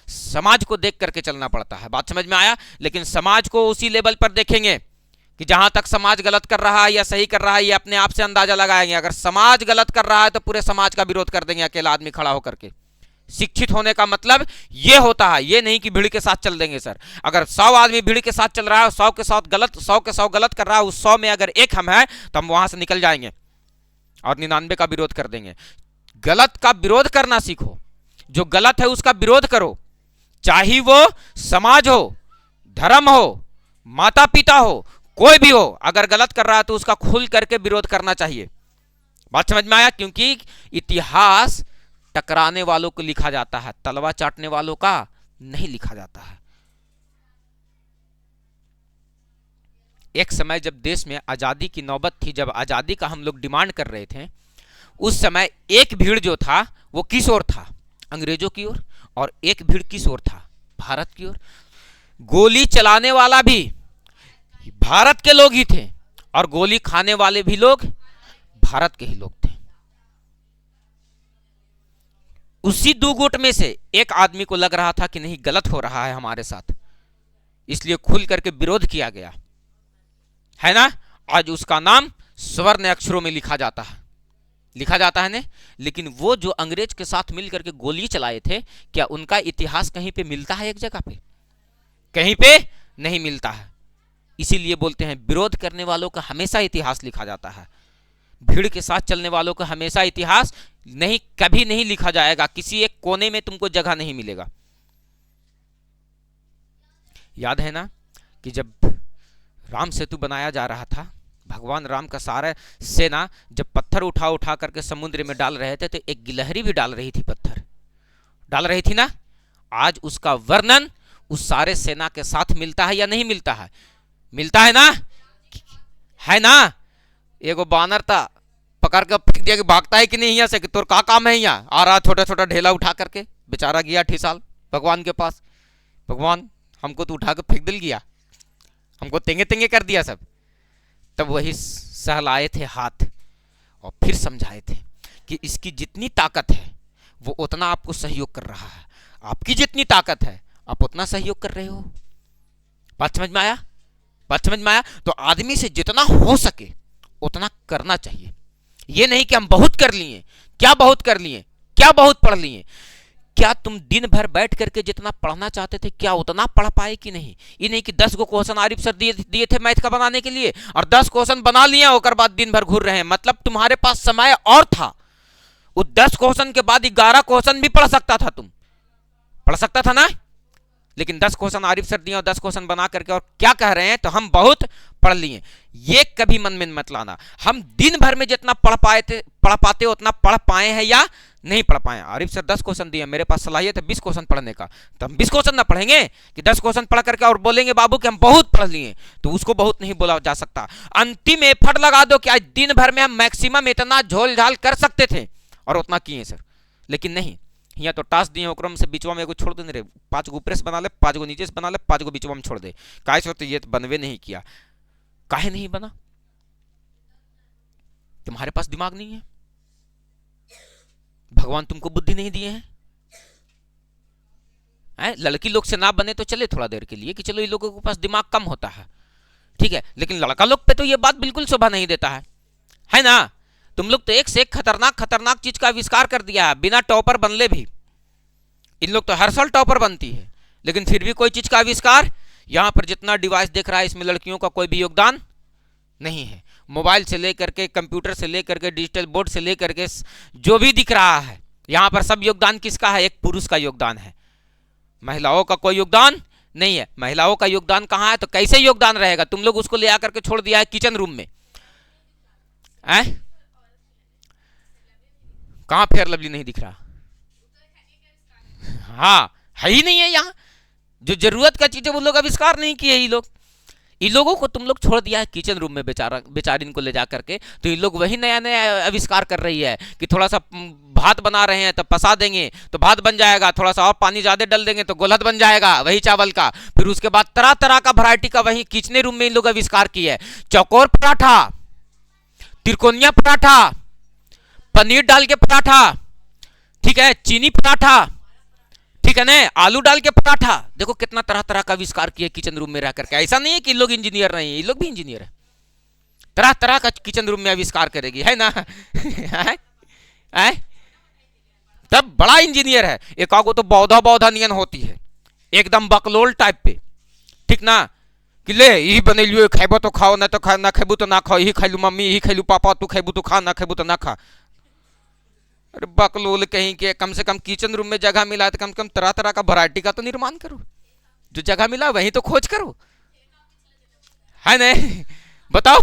समाज को देख करके चलना पड़ता है। बात समझ में आया? लेकिन समाज को उसी लेवल पर देखेंगे कि जहां तक समाज गलत कर रहा है या सही कर रहा है, ये अपने आप से अंदाजा लगाएंगे। अगर समाज गलत कर रहा है तो पूरे समाज का विरोध कर देंगे अकेला आदमी खड़ा होकर के। शिक्षित होने का मतलब ये होता है, ये नहीं कि भीड़ के साथ चल देंगे सर। अगर 100 आदमी भीड़ के साथ चल रहा है, 100 के साथ गलत, 100 के 100 गलत कर रहा है, उस 100 में अगर एक हम है तो हम वहां से निकल जाएंगे और 99 का विरोध कर देंगे। गलत का विरोध करना सीखो, जो गलत है उसका विरोध करो, चाहे वो समाज हो, धर्म हो, माता पिता हो, कोई भी हो, अगर गलत कर रहा है तो उसका खुल करके विरोध करना चाहिए। बात समझ में आया? क्योंकि इतिहास टकराने वालों को लिखा जाता है, तलवा चाटने वालों का नहीं लिखा जाता है। एक समय जब देश में आजादी की नौबत थी, जब आजादी का हम लोग डिमांड कर रहे थे, उस समय एक भीड़ जो था वो किस ओर था? अंग्रेजों की ओर। और एक भीड़ किस ओर था? भारत की ओर। गोली चलाने वाला भी भारत के लोग ही थे और गोली खाने वाले भी लोग भारत के ही लोग थे। उसी दो गुट में से एक आदमी को लग रहा था कि नहीं, गलत हो रहा है हमारे साथ, इसलिए खुल करके विरोध किया गया, है ना। आज उसका नाम स्वर्ण अक्षरों में लिखा जाता है ने। लेकिन वो जो अंग्रेज के साथ मिलकर के गोली चलाए थे, क्या उनका इतिहास कहीं पे मिलता है? एक जगह पे कहीं पे नहीं मिलता है। इसीलिए बोलते हैं विरोध करने वालों का हमेशा इतिहास लिखा जाता है, भीड़ के साथ चलने वालों का हमेशा इतिहास नहीं, कभी नहीं लिखा जाएगा। किसी एक कोने में तुमको जगह नहीं मिलेगा। याद है ना कि जब राम सेतु बनाया जा रहा था, भगवान राम का सारा सेना जब पत्थर उठा उठा करके समुद्र में डाल रहे थे, तो एक गिलहरी भी डाल रही थी, पत्थर डाल रही थी ना। आज उसका वर्णन उस सारे सेना के साथ मिलता है या नहीं मिलता है? मिलता है ना, है ना। एगो बानर था, पकड़ के फेंक दिया कि भागता है कि नहीं यहाँ से, कि तोर का काम है, यहाँ आ रहा छोटा छोटा ढेला उठा करके, बेचारा गया ठिसाल भगवान के पास। भगवान हमको तो उठा के फेंक दिल गया, हमको तेंगे तेंगे कर दिया सब। तब वही सहलाए थे हाथ और फिर समझाए थे कि इसकी जितनी ताकत है वो उतना आपको सहयोग कर रहा है, आपकी जितनी ताकत है आप उतना सहयोग कर रहे हो। बात समझ में आया? बात समझ में आया? तो आदमी से जितना हो सके उतना करना चाहिए। ये नहीं कि हम बहुत कर लिए, क्या बहुत कर लिए, क्या बहुत पढ़ लिए। क्या तुम दिन भर बैठ करके जितना पढ़ना चाहते थे क्या उतना पढ़ पाए कि नहीं? ये नहीं कि 10 गो क्वेश्चन आरिफ सर दिए थे मैथ का बनाने के लिए और 10 क्वेश्चन बना लिया, और बाद दिन भर घूर रहे हैं। मतलब तुम्हारे पास समय और था, उस 10 क्वेश्चन के बाद 11 क्वेश्चन भी पढ़ सकता था, तुम पढ़ सकता था ना। लेकिन 10 क्वेश्चन आरिफ सर दिए और 10 क्वेश्चन बना करके और क्या कह रहे हैं, तो हम बहुत पढ़ लिए। ये कभी मन में मत लाना। हम दिन भर में जितना पढ़ पाते उतना पढ़ पाए हैं या नहीं पढ़ पाए। आरिफ सर 10 क्वेश्चन दिए, मेरे पास सलाहियत है 20 क्वेश्चन पढ़ने का, तो हम 20 क्वेश्चन ना पढ़ेंगे कि 10 क्वेश्चन पढ़ करके और बोलेंगे बाबू कि हम बहुत पढ़ लिए, तो उसको बहुत नहीं बोला जा सकता। अंतिम एफर्ट लगा दो कि आज दिन भर में हम मैक्सिमम इतना झोल झाल कर सकते थे और उतना किए सर, लेकिन नहीं। यहाँ तो टास्क दिए ओकरम से बीचवा में एगो छोड़ देने रे, 5 गो ऊपर से बना ले, 5 गो नीचे से बना ले, 5 गो बीचवा में छोड़ दे। काहे से तो ये तो बनवे नहीं किया। काहे नहीं बना? तुम्हारे पास दिमाग नहीं है, भगवान तुमको बुद्धि नहीं दिए हैं। लड़की लोग से ना बने तो चले थोड़ा देर के लिए कि चलो ये लोगों के पास दिमाग कम होता है, ठीक है, लेकिन लड़का लोग पे तो ये बात बिल्कुल शोभा नहीं देता है ना। तुम लोग तो एक से एक खतरनाक खतरनाक चीज का आविष्कार कर दिया है, बिना टॉपर बनले भी। इन लोग तो हर साल टॉपर बनती है, लेकिन फिर भी कोई चीज का आविष्कार। यहां पर जितना डिवाइस देख रहा है इसमें लड़कियों का कोई भी योगदान नहीं है। मोबाइल से लेकर के, कंप्यूटर से लेकर के, डिजिटल बोर्ड से लेकर के जो भी दिख रहा है यहां पर सब योगदान किसका है? एक पुरुष का योगदान है, महिलाओं का कोई योगदान नहीं है। महिलाओं का योगदान कहां है? तो कैसे योगदान रहेगा? तुम लोग उसको ले आकर के छोड़ दिया है किचन रूम में। कहां फेयर लवली नहीं दिख रहा? हाँ, है ही नहीं है यहाँ। जो जरूरत का चीज है वो लोग आविष्कार नहीं किए। ये लोग, इन लोगों को तुम लोग छोड़ दिया है किचन रूम में बेचारिन को ले जा करके, तो ये लोग वही नया नया आविष्कार कर रही है कि थोड़ा सा भात बना रहे हैं तो पसा देंगे तो भात बन जाएगा, थोड़ा सा और पानी ज्यादा डाल देंगे तो गोलत बन जाएगा वही चावल का। फिर उसके बाद तरह तरह का वैरायटी का वही किचने रूम में इन लोग आविष्कार किए है। चौकोर पराठा, त्रिकोणिया पराठा, पनीर डाल के पराठा, ठीक है, चीनी पराठा, ठीक है ना, आलू डाल के पराठा। देखो कितना तरह तरह का आविष्कार किया किचन रूम में रह करके। ऐसा नहीं है कि लोग इंजीनियर नहीं है, ये लोग भी इंजीनियर है। तरह तरह का किचन रूम में आविष्कार करेगी, है ना। है? तब बड़ा इंजीनियर है। एक आगो तो बौधा बौधा नियन होती है, एकदम बकलोल टाइप पे, ठीक ना, कि ले यही बनेलियो, खेबो तो खाओ, ना तो खा, ना खेबू तो ना खाओ, यही खैलू मम्मी, यही खैलू पापा, तू खेबू तो खा, ना खेबू तो ना खा। अरे बकलोल कहीं के, कम से कम किचन रूम में जगह मिला तो कम से कम तरह तरह का वैरायटी का तो निर्माण करो। जो जगह मिला वहीं तो खोज करो, है नहीं? बताओ,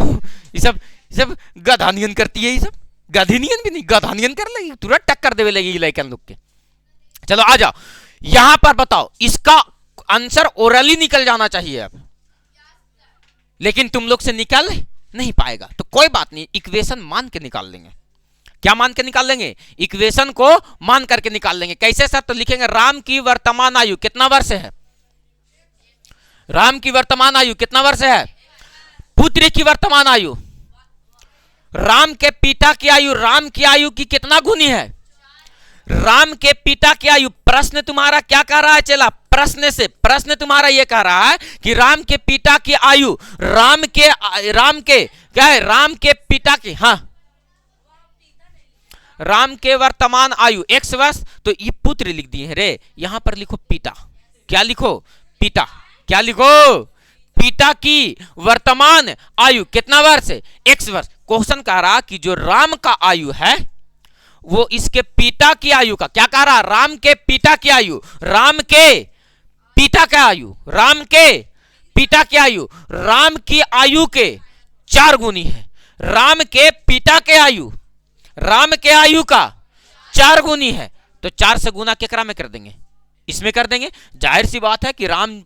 ये सब गधानियन करती है, ये सब गधिनियन भी नहीं, गधानियन कर लेगी, तुरंत टक्कर देवे लगेगी लड़कन लोग के। चलो आ जाओ यहां पर, बताओ इसका आंसर ओरली निकल जाना चाहिए अब, लेकिन तुम लोग से निकल नहीं पाएगा, तो कोई बात नहीं, इक्वेशन मान के निकाल लेंगे। क्या मान के निकाल लेंगे? इक्वेशन को मान करके निकाल लेंगे। कैसे सर? तो लिखेंगे राम की वर्तमान आयु कितना वर्ष है? राम की वर्तमान आयु कितना वर्ष है? पुत्र की वर्तमान आयु, राम के पिता की आयु, राम की आयु की कितना गुनी है? राम के पिता की आयु। प्रश्न तुम्हारा क्या कह रहा है चला? प्रश्न तुम्हारा ये कह रहा है कि राम के पिता की आयु, राम के क्या है? राम के पिता की, हाँ, राम के वर्तमान आयु x वर्ष, तो ये पुत्र लिख दिए हैं रे, यहां पर लिखो पिता। क्या लिखो? पिता। क्या लिखो? पिता की वर्तमान आयु कितना वर्ष है? x वर्ष। क्वेश्चन कह रहा कि जो राम का आयु है वो इसके पिता की आयु का, क्या कह रहा? राम के पिता की आयु, राम के पिता का आयु, राम के पिता की आयु राम की आयु के 4 गुनी है। राम के पिता के आयु, राम के आयु का 4 गुनी है, तो 4 से गुना केकरा में कर देंगे? इसमें कर देंगे। जाहिर सी बात है कि राम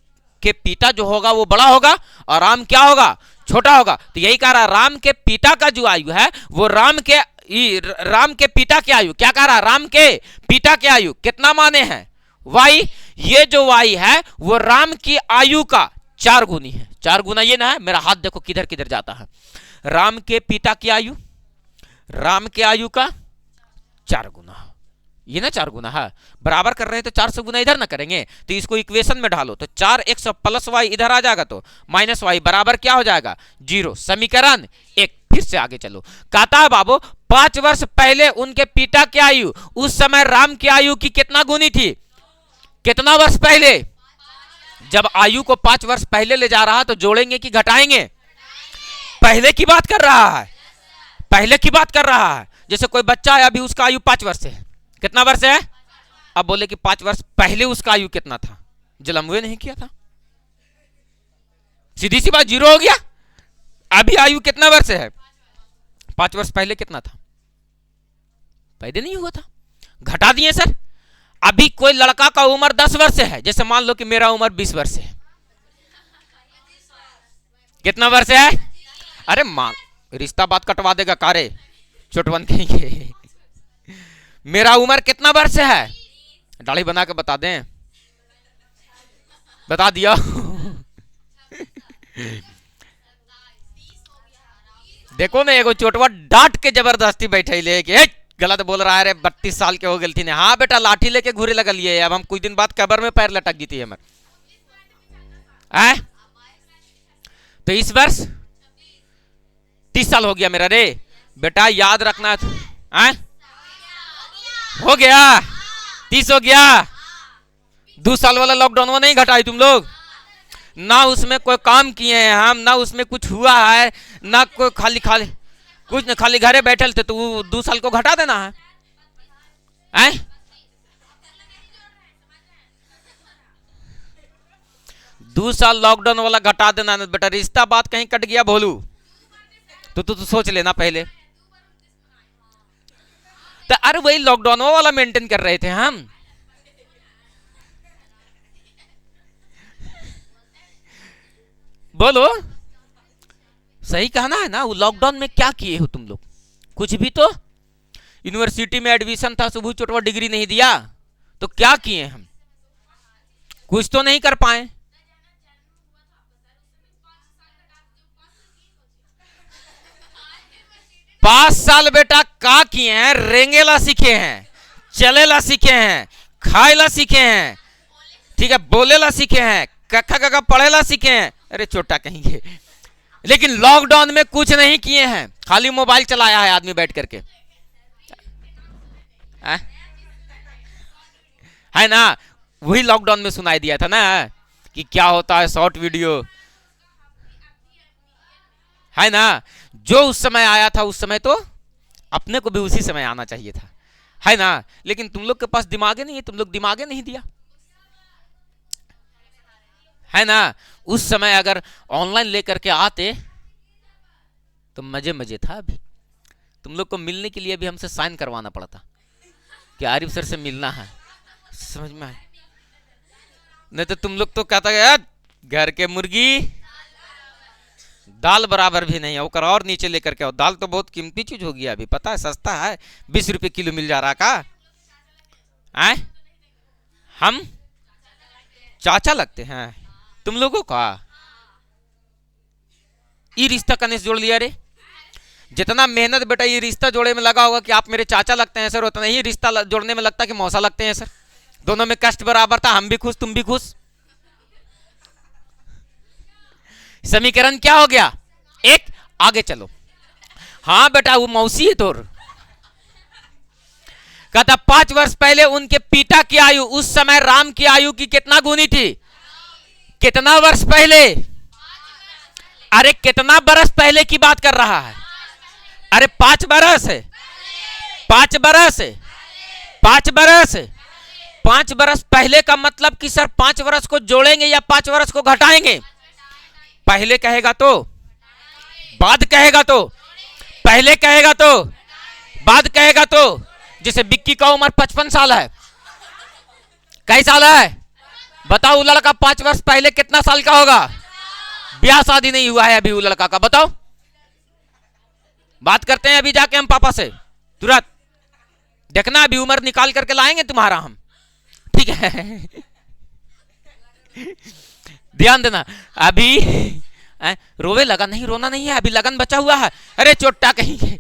के पिता जो होगा वो बड़ा होगा और राम क्या होगा? छोटा होगा। तो यही कह रहा राम के पिता का जो आयु है वो राम के पिता की आयु, क्या कह रहा? राम के पिता की आयु कितना माने हैं? y। ये जो y है वो राम की आयु का 4 गुनी है। 4 गुना ये ना है, मेरा हाथ देखो किधर किधर जाता है। राम के पिता की आयु, राम के आयु का 4 गुना, ये ना 4 गुना है, बराबर कर रहे हैं तो 4 से गुना इधर ना करेंगे, तो इसको इक्वेशन में डालो, तो 4x प्लस y इधर आ जाएगा, तो माइनस y बराबर क्या हो जाएगा? 0। समीकरण 1। फिर से आगे चलो, कहता है बाबू 5 वर्ष पहले उनके पिता की आयु उस समय राम की आयु की कितना गुनी थी? कितना वर्ष पहले? जब आयु को 5 वर्ष पहले ले जा रहा है तो जोड़ेंगे कि घटाएंगे? पहले की बात कर रहा है, पहले की बात कर रहा है। जैसे कोई बच्चा है अभी, उसका आयु 5 वर्ष है, कितना वर्ष है? अब बोले कि 5 वर्ष पहले उसका आयु कितना था? जन्म हुए नहीं किया था, सीधी सी बात 0 हो गया। अभी आयु कितना वर्ष है? 5 वर्ष पहले कितना था? पैदा नहीं हुआ था, घटा दिए सर। अभी कोई लड़का का उम्र 10 वर्ष है, जैसे मान लो कि मेरा उम्र 20 वर्ष है, कितना वर्ष है? अरे मान, रिश्ता बात कटवा देगा कारे, चोटवन कहेंगे। मेरा उम्र कितना वर्ष है? दाढ़ी बना के बता दें, बता दिया। देखो ना, एगो चोटवा डांट के जबरदस्ती बैठे ले कि गलत बोल रहा है रे, 32 साल के हो गए थी। हाँ बेटा, लाठी लेके घूरे लगल ये, अब हम कुछ दिन बाद कबर में पैर लटक गई थी हमारे। तो इस वर्ष 30 साल हो गया मेरा रे बेटा, याद रखना। हो गया 30 हो गया। 2 साल वाला लॉकडाउन में नहीं घटाई तुम लोग ना, उसमें कोई काम किए हैं हम ना, उसमें कुछ हुआ है ना, कोई खाली कुछ ना, खाली घरे बैठे थे, तो 2 साल को घटा देना है? 2 साल लॉकडाउन वाला घटा देना ना बेटा, रिश्ता बात कहीं कट गया भोलू तो सोच लेना पहले। तो अरे वही लॉकडाउन वाला मेंटेन कर रहे थे हम। बोलो, सही कहना है ना? वो लॉकडाउन में क्या किए हो तुम लोग? कुछ भी तो। यूनिवर्सिटी में एडमिशन था, सुबह चोटवा डिग्री नहीं दिया, तो क्या किए हम? कुछ तो नहीं कर पाए। पांच साल बेटा का किए हैं? रेंगेला सीखे हैं, चलेला सीखे हैं, खाएला सीखे हैं, ठीक है, बोलेला सीखे हैं, कक्का कक्का पढ़ेला सीखे हैं। अरे छोटा कहेंगे, लेकिन लॉकडाउन में कुछ नहीं किए हैं, खाली मोबाइल चलाया है आदमी बैठ करके, है ना? वही लॉकडाउन में सुनाई दिया था ना कि क्या होता है शॉर्ट वीडियो, है ना? जो उस समय आया था, उस समय तो अपने को भी उसी समय आना चाहिए था, है ना? लेकिन तुम लोग के पास दिमागे नहीं है, तुम लोग दिमागे नहीं दिया, है ना। उस समय अगर ऑनलाइन लेकर के आते तो मजे मजे था। अभी तुम लोग को मिलने के लिए भी हमसे साइन करवाना पड़ता कि आरिफ सर से मिलना है, समझ में आए? नहीं तो तुम लोग तो कहता है घर के मुर्गी दाल बराबर भी नहीं है, वो और नीचे लेकर के आओ। दाल तो बहुत कीमती चीज हो गया अभी, पता है, सस्ता है, 20 रुपए किलो मिल जा रहा का। आए हम चाचा लगते हैं तुम लोगों का। ये रिश्ता कनेस जोड़ लिया रे। जितना मेहनत बेटा ये रिश्ता जोड़े में लगा होगा कि आप मेरे चाचा लगते हैं सर, उतना ही रिश्ता जोड़ने में लगता कि मौसा लगते हैं सर। दोनों में कष्ट बराबर था, हम भी खुश तुम भी खुश। समीकरण क्या हो गया? एक। आगे चलो। हाँ बेटा वो मौसी है तोर। कहता 5 वर्ष पहले उनके पिता की आयु उस समय राम की आयु की कितना गुनी थी? कितना वर्ष पहले? अरे कितना बरस पहले की बात कर रहा है? अरे 5 बरस है, 5 बरस है, 5 बरस है। 5 बरस पहले का मतलब कि सर 5 वर्ष को जोड़ेंगे या 5 वर्ष को घटाएंगे? पहले कहेगा तो, बाद कहेगा तो, पहले कहेगा तो, बाद कहेगा तो। जैसे बिक्की का उम्र 55 साल है, कई साल है बताओ? वो लड़का 5 वर्ष पहले कितना साल का होगा? ब्याह शादी नहीं हुआ है अभी वो लड़का का, बताओ। बात करते हैं अभी जाके हम पापा से तुरंत, देखना अभी उम्र निकाल करके लाएंगे तुम्हारा हम, ठीक है? ध्यान देना अभी। रोवे लगा नहीं, रोना नहीं है, अभी लगन बचा हुआ है। अरे चोट्टा कहीं के,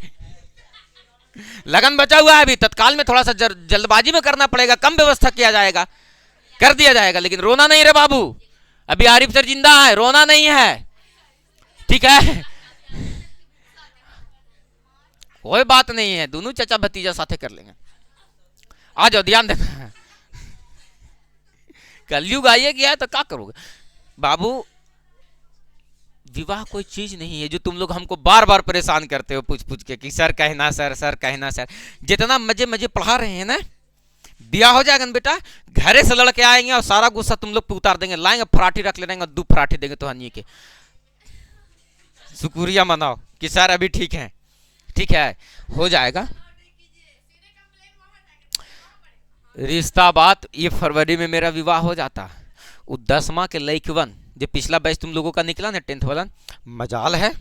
लगन बचा हुआ है अभी, तत्काल में थोड़ा सा जल्दबाजी में करना पड़ेगा, कम व्यवस्था किया जाएगा, कर दिया जाएगा, लेकिन रोना नहीं रे बाबू। अभी आरिफ सर जिंदा है, रोना नहीं है, ठीक है? कोई बात नहीं है, दोनों चाचा भतीजा साथे कर लेंगे। आ जाओ, ध्यान देना। कलयुग आइए गया है तो क्या करोगे बाबू? विवाह कोई चीज नहीं है जो तुम लोग हमको बार बार परेशान करते हो पूछ पूछ के कि सर कहना सर, सर कहना सर। जितना मजे मजे पढ़ा रहे हैं ना, ब्याह हो जाएगा ना बेटा, घरे से लड़के आएंगे और सारा गुस्सा तुम लोग पे उतार देंगे, लाएंगे फराठी रख ले रहेंगे, 2 फराठी देंगे तो हनी के शुक्रिया मनाओ कि सर अभी ठीक है, ठीक है, हो जाएगा। रिश्ता बात ये फरवरी में मेरा विवाह हो जाता। वो 10वां के लइकवन जो पिछला बैच तुम लोगों का निकला ना 10th वाला, मजाल है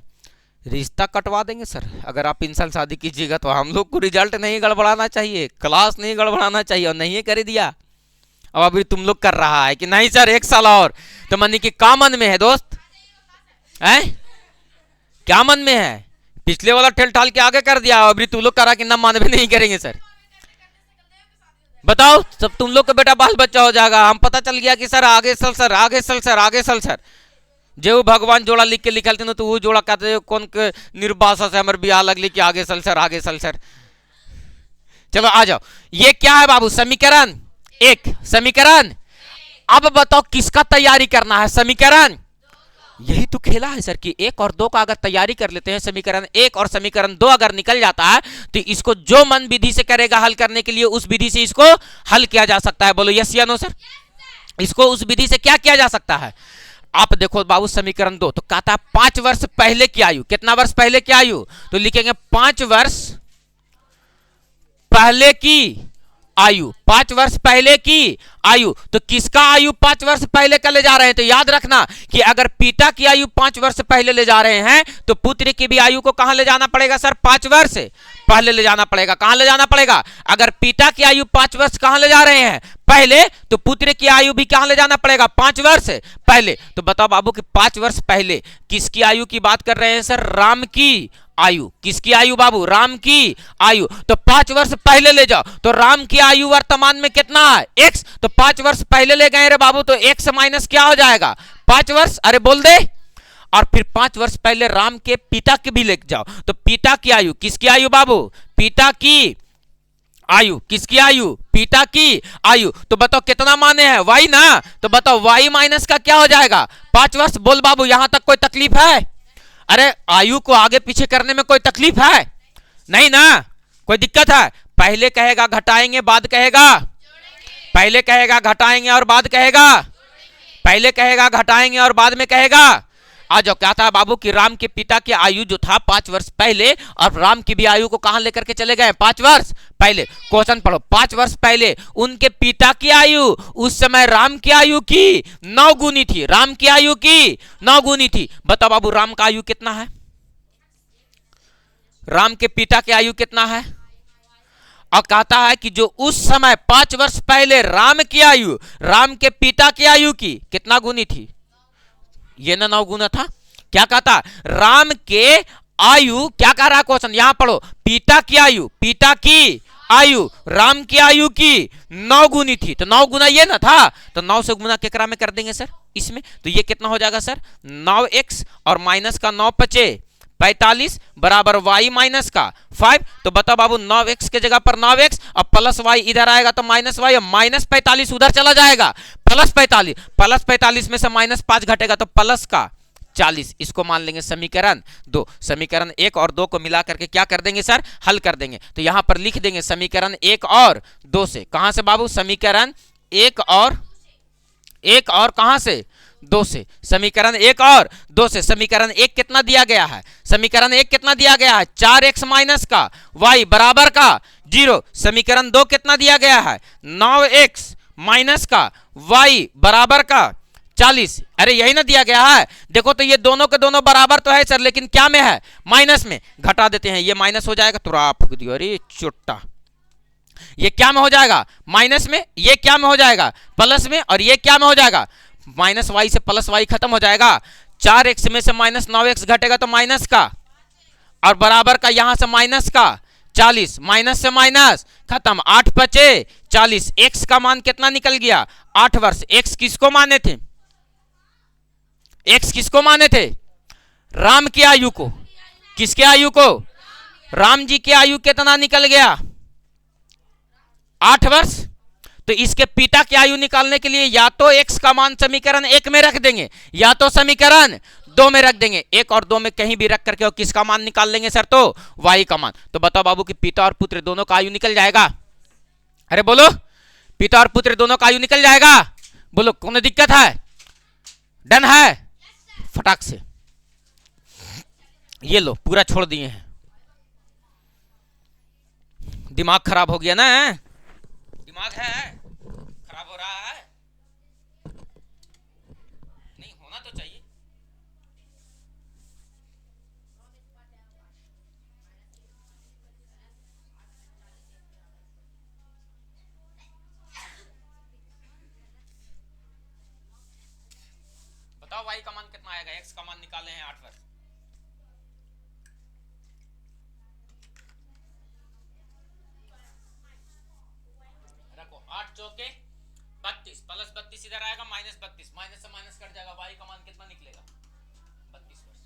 रिश्ता कटवा देंगे सर। अगर आप इन साल शादी कीजिएगा तो हम लोग को रिजल्ट नहीं गड़बड़ाना चाहिए, क्लास नहीं गड़बड़ाना चाहिए, और नहीं कर दिया। अब अभी तुम लोग कर रहा है कि नहीं सर 1 साल और, तो मानी कि क्या मन में है दोस्त? है क्या मन में है? पिछले वाला ठेल ठाल के आगे कर दिया, अभी तुम लोग करा कि ना मानवे नहीं करेंगे सर। बताओ, सब तुम लोग का बेटा बाल बच्चा हो जाएगा। हम पता चल गया कि सर आगे सल सर, आगे सल सर, आगे सल सर। जो भगवान जोड़ा लिख के लिखलते ना, तो वो जोड़ा कहते कौन के निर्बासा से हमारे बियाह लगली कि आगे सल सर, आगे सल सर। चलो आ जाओ, ये क्या है बाबू? समीकरण 1, समीकरण। अब बताओ किसका तैयारी करना है? समीकरण। यही तो खेला है सर कि 1 और 2 का अगर तैयारी कर लेते हैं, समीकरण 1 और समीकरण 2 अगर निकल जाता है तो इसको जो मन विधि से करेगा हल करने के लिए, उस विधि से इसको हल किया जा सकता है। बोलो यस या नो सर? इसको उस विधि से क्या किया जा सकता है? आप देखो बाबू, समीकरण 2 तो कहता है 5 वर्ष पहले की आयु। कितना वर्ष पहले की आयु? तो लिखेंगे 5 वर्ष पहले की आयु, 5 वर्ष पहले की आयु। तो किसका आयु 5 वर्ष पहले का ले जा रहे हैं? तो याद रखना कि अगर पिता की आयु 5 वर्ष पहले ले जा रहे हैं तो पुत्र की भी आयु को कहां ले जाना पड़ेगा सर? 5 वर्ष पहले ले जाना पड़ेगा। कहां ले जाना पड़ेगा? अगर पिता की आयु 5 वर्ष कहां ले जा रहे हैं? पहले, तो पुत्र की आयु भी कहां ले जाना पड़ेगा? 5 वर्ष पहले। तो बताओ बाबू कि 5 वर्ष पहले किसकी आयु की बात कर रहे हैं सर? राम की आयु। किसकी आयु बाबू? राम की आयु। तो 5 वर्ष पहले ले जाओ, तो राम की आयु वर्तमान में कितना है? x। तो 5 वर्ष पहले ले गए रे बाबू, तो x माइनस क्या हो जाएगा? 5 वर्ष। अरे बोल दे। और फिर 5 वर्ष पहले राम के पिता के भी ले जाओ, तो पिता की आयु। किसकी आयु बाबू? पिता की आयु। किसकी आयु? पिता की आयु। तो बताओ कितना माने हैं? y ना। तो बताओ y माइनस का क्या हो जाएगा? 5 वर्ष। बोल बाबू, यहां तक कोई तकलीफ है? अरे आयु को आगे पीछे करने में कोई तकलीफ है? नहीं ना, कोई दिक्कत है? पहले कहेगा घटाएंगे, बाद कहेगा, पहले कहेगा घटाएंगे और बाद कहेगा, पहले कहेगा घटाएंगे और बाद में कहेगा आ जाओ। क्या था बाबू कि राम के पिता की आयु जो था 5 वर्ष पहले, और राम की भी आयु को कहां लेकर के चले गए 5 वर्ष पहले। क्वेश्चन पढ़ो, 5 वर्ष पहले उनके पिता की आयु उस समय राम की आयु की 9 गुनी थी। राम की आयु की 9 गुनी थी। बताओ बाबू राम का आयु कितना है? राम के पिता की आयु कितना है? और कहता है कि जो उस समय 5 वर्ष पहले राम की आयु राम के पिता की आयु की कितना गुनी थी? ये ना 9 गुना था। क्या कहता? राम के आयु, क्या कह रहा है क्वेश्चन, यहां पढ़ो, पिता की आयु, पिता की आयु राम की आयु की 9 गुनी थी। तो 9 गुना ये ना था, तो 9 से गुना केकरा में कर देंगे सर इसमें, तो ये कितना हो जाएगा सर 9x और माइनस का 9 पचे 45 बराबर y माइनस का 5। तो बताओ बाबू 9x के जगह पर 9x और प्लस y इधर आएगा तो माइनस y, और माइनस 45 उधर चला जाएगा प्लस 45, प्लस 45 में से माइनस 5 घटेगा तो प्लस का 40। इसको मान लेंगे समीकरण 2। समीकरण 1 और 2 को मिला करके क्या कर देंगे सर, हल कर देंगे। तो यहां पर लिख देंगे समीकरण 1 और 2 से। कहां से बाबू? समीकरण 1 और कहां से? 2 से। समीकरण 1 और 2 से। समीकरण 1 कितना दिया गया है? समीकरण 1 कितना दिया गया है? 4x माइनस का y बराबर का 0। समीकरण 2 कितना दिया गया है? 9x माइनस का y बराबर का 40। अरे यही ना दिया गया है। देखो तो ये दोनों के दोनों बराबर तो है सर, लेकिन क्या में है? माइनस में। घटा देते हैं, ये माइनस हो जाएगा, तुरा फूक दियो, अरे चुट्टा। ये क्या में हो जाएगा? माइनस में। ये क्या में हो जाएगा? प्लस में। और ये क्या में हो जाएगा? माइनस वाई से प्लस वाई खत्म हो जाएगा। 4x में से माइनस 9x घटेगा तो माइनस का, और बराबर का यहां से माइनस का 40, माइनस से माइनस खत्म, 8 बचे 40। x का मान कितना निकल गया? 8 वर्ष। x किसको माने थे? x किसको माने थे? राम की आयु को। किसके आयु को? राम जी की आयु कितना निकल गया? 8 वर्ष। तो इसके पिता की आयु निकालने के लिए या तो x का मान समीकरण 1 में रख देंगे या तो समीकरण 2 में रख देंगे। 1 और 2 में कहीं भी रख करके और किसका मान निकाल लेंगे सर? तो y का मान। तो बताओ बाबू कि पिता और पुत्र दोनों का आयु निकल जाएगा। अरे बोलो, पिता और पुत्र दोनों का आयु निकल जाएगा। बोलो, कौन दिक्कत है? डन है? फटाक से ये लो, पूरा छोड़ दिए हैं। दिमाग खराब हो गया ना? दिमाग है खराब हो रहा है? नहीं होना तो चाहिए। बताओ y का मान कितना आएगा? x का मान निकाले हैं 8 वर्ष। रखो 8 चौके 32, प्लस 32 इधर आएगा माइनस 32, माइनस से माइनस कट जाएगा। y का मान कितना निकलेगा? 32 वर्ष।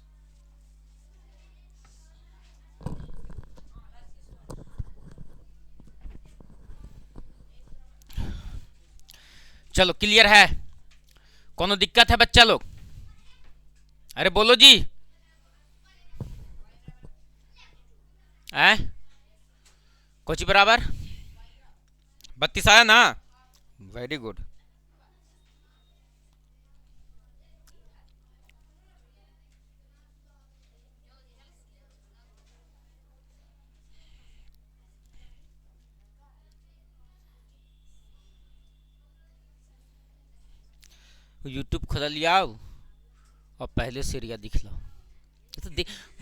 चलो क्लियर है? कोनो दिक्कत है बच्चा लोग? अरे बोलो जी। कुछ बराबर 32 आया ना? Very good. यूट्यूब खोल लिया और पहले सीरिया दिख लो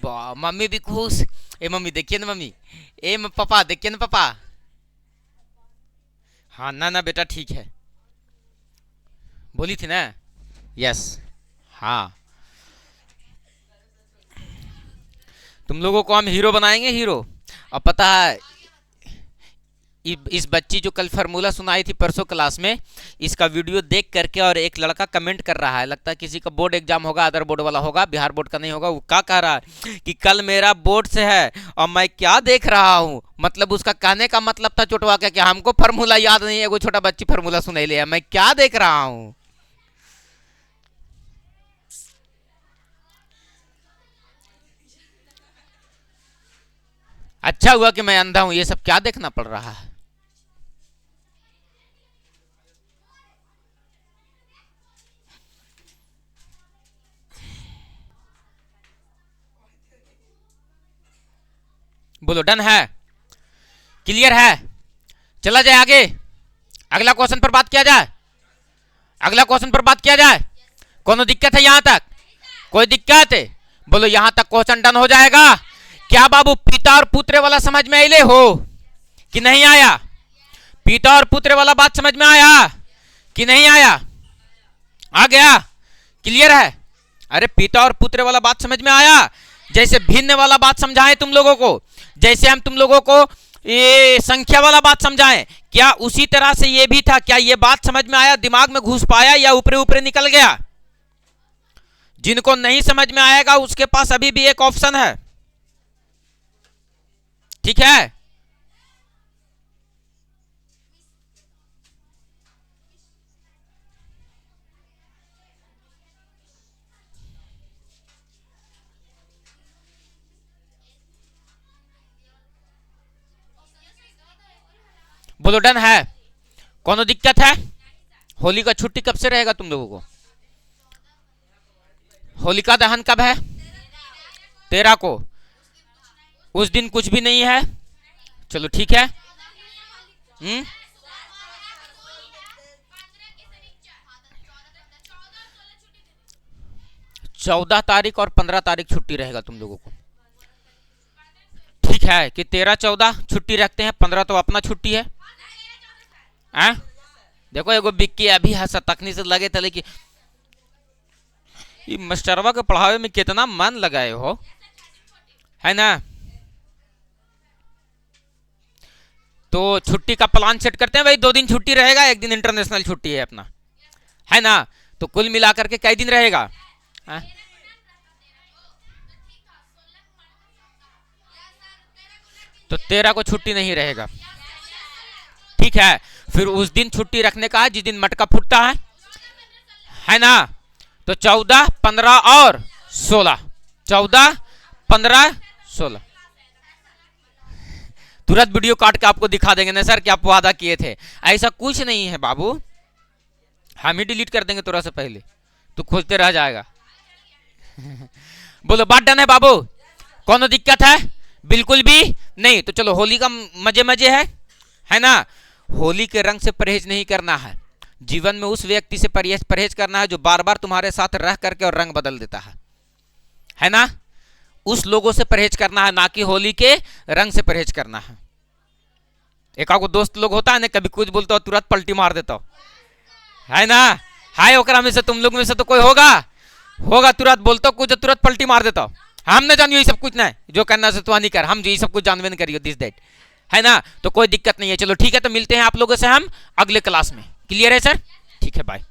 तो मम्मी भी खुश। ए मम्मी देखिए ना, मम्मी ए पापा देखिए ना पापा। हाँ ना ना बेटा ठीक है, बोली थी ना। यस हाँ, तुम लोगों को हम हीरो बनाएंगे, हीरो। और पता है इस बच्ची जो कल फार्मूला सुनाई थी परसों क्लास में, इसका वीडियो देख करके और एक लड़का कमेंट कर रहा है, लगता है किसी का बोर्ड एग्जाम होगा, अदर बोर्ड वाला होगा, बिहार बोर्ड का नहीं होगा। वो क्या कह रहा है कि कल मेरा बोर्ड से है और मैं क्या देख रहा हूँ। मतलब उसका कहने का मतलब था चोटवा के कि हमको फार्मूला याद नहीं है, वो छोटा बच्ची फार्मूला सुनाई ले, मैं क्या देख रहा हूँ। अच्छा हुआ कि मैं अंधा हूं, ये सब क्या देखना पड़ रहा है। बोलो डन है, क्लियर है। चला जाए आगे, अगला क्वेश्चन पर बात किया जाए, अगला क्वेश्चन पर बात किया जाए। कोनो दिक्कत है यहां तक? कोई दिक्कत है? बोलो यहां तक क्वेश्चन डन हो जाएगा। क्या बाबू पिता और पुत्र वाला समझ में आइले हो कि नहीं आया? पिता और पुत्र वाला बात समझ में आया कि नहीं आया? आ गया, क्लियर है। अरे पिता और पुत्र वाला बात समझ में आया। जैसे भिन्न वाला बात समझाएं तुम लोगों को, जैसे हम तुम लोगों को ये संख्या वाला बात समझाएं, क्या उसी तरह से ये भी था? क्या ये बात समझ में आया, दिमाग में घुस पाया, या ऊपरे ऊपरे निकल गया? जिनको नहीं समझ में आएगा उसके पास अभी भी एक ऑप्शन है, ठीक है। बोलो डन है, कोनो दिक्कत है? होली का छुट्टी कब से रहेगा तुम लोगों को? होलिका दहन कब है? 13 को। उस दिन कुछ भी नहीं है, चलो ठीक है। 14 तारीख और 15 तारीख छुट्टी रहेगा तुम लोगों को, ठीक है। कि 13-14 छुट्टी रखते हैं, 15 तो अपना छुट्टी है। देखो एगो बिक्की अभी हंसा तकनी से लगे थे, लेकिन ये मास्टरवा के पढ़ावे में कितना मन लगाए हो, है ना। तो छुट्टी का प्लान सेट करते हैं भाई। 2 दिन छुट्टी रहेगा, 1 दिन इंटरनेशनल छुट्टी है अपना, है ना। तो कुल मिलाकर के कई दिन रहेगा? तो 13 को छुट्टी नहीं रहेगा, ठीक है। फिर उस दिन छुट्टी रखने का है जिस दिन मटका फूटता है ना। तो 14, 15 और 16, 14, 15, 16 तुरंत वीडियो काट के आपको दिखा देंगे ना सर कि आप वादा किए थे। ऐसा कुछ नहीं है बाबू, हम ही डिलीट कर देंगे तुरंत से पहले, तू खोजते रह जाएगा। बोलो बात डन है बाबू, कोनो दिक्कत है? बिल्कुल भी नहीं। तो चलो होली का मजे मजे है ना। होली के रंग से परहेज नहीं करना है, जीवन में उस व्यक्ति से परहेज करना है जो बार बार तुम्हारे साथ रह करके और रंग बदल देता है ना। उस लोगों से परहेज करना है, ना कि होली के रंग से परहेज करना है। एक आगो दोस्त लोग होता है ना, कभी कुछ बोलते हो तुरंत पलटी मार देता हो, है ना। हाय ओकरा में से तुम लोग में से तो कोई होगा तुरंत बोलते कुछ तुरंत पलटी मार देता हो। हमने जानियो ये सब कुछ नहीं, जो करना से तो नहीं कर, हम जो ये सब कुछ जानवे नहीं करियो दिस दैट, है ना। तो कोई दिक्कत नहीं है, चलो ठीक है। तो मिलते हैं आप लोगों से हम अगले क्लास में, क्लियर है सर? ठीक है, बाय।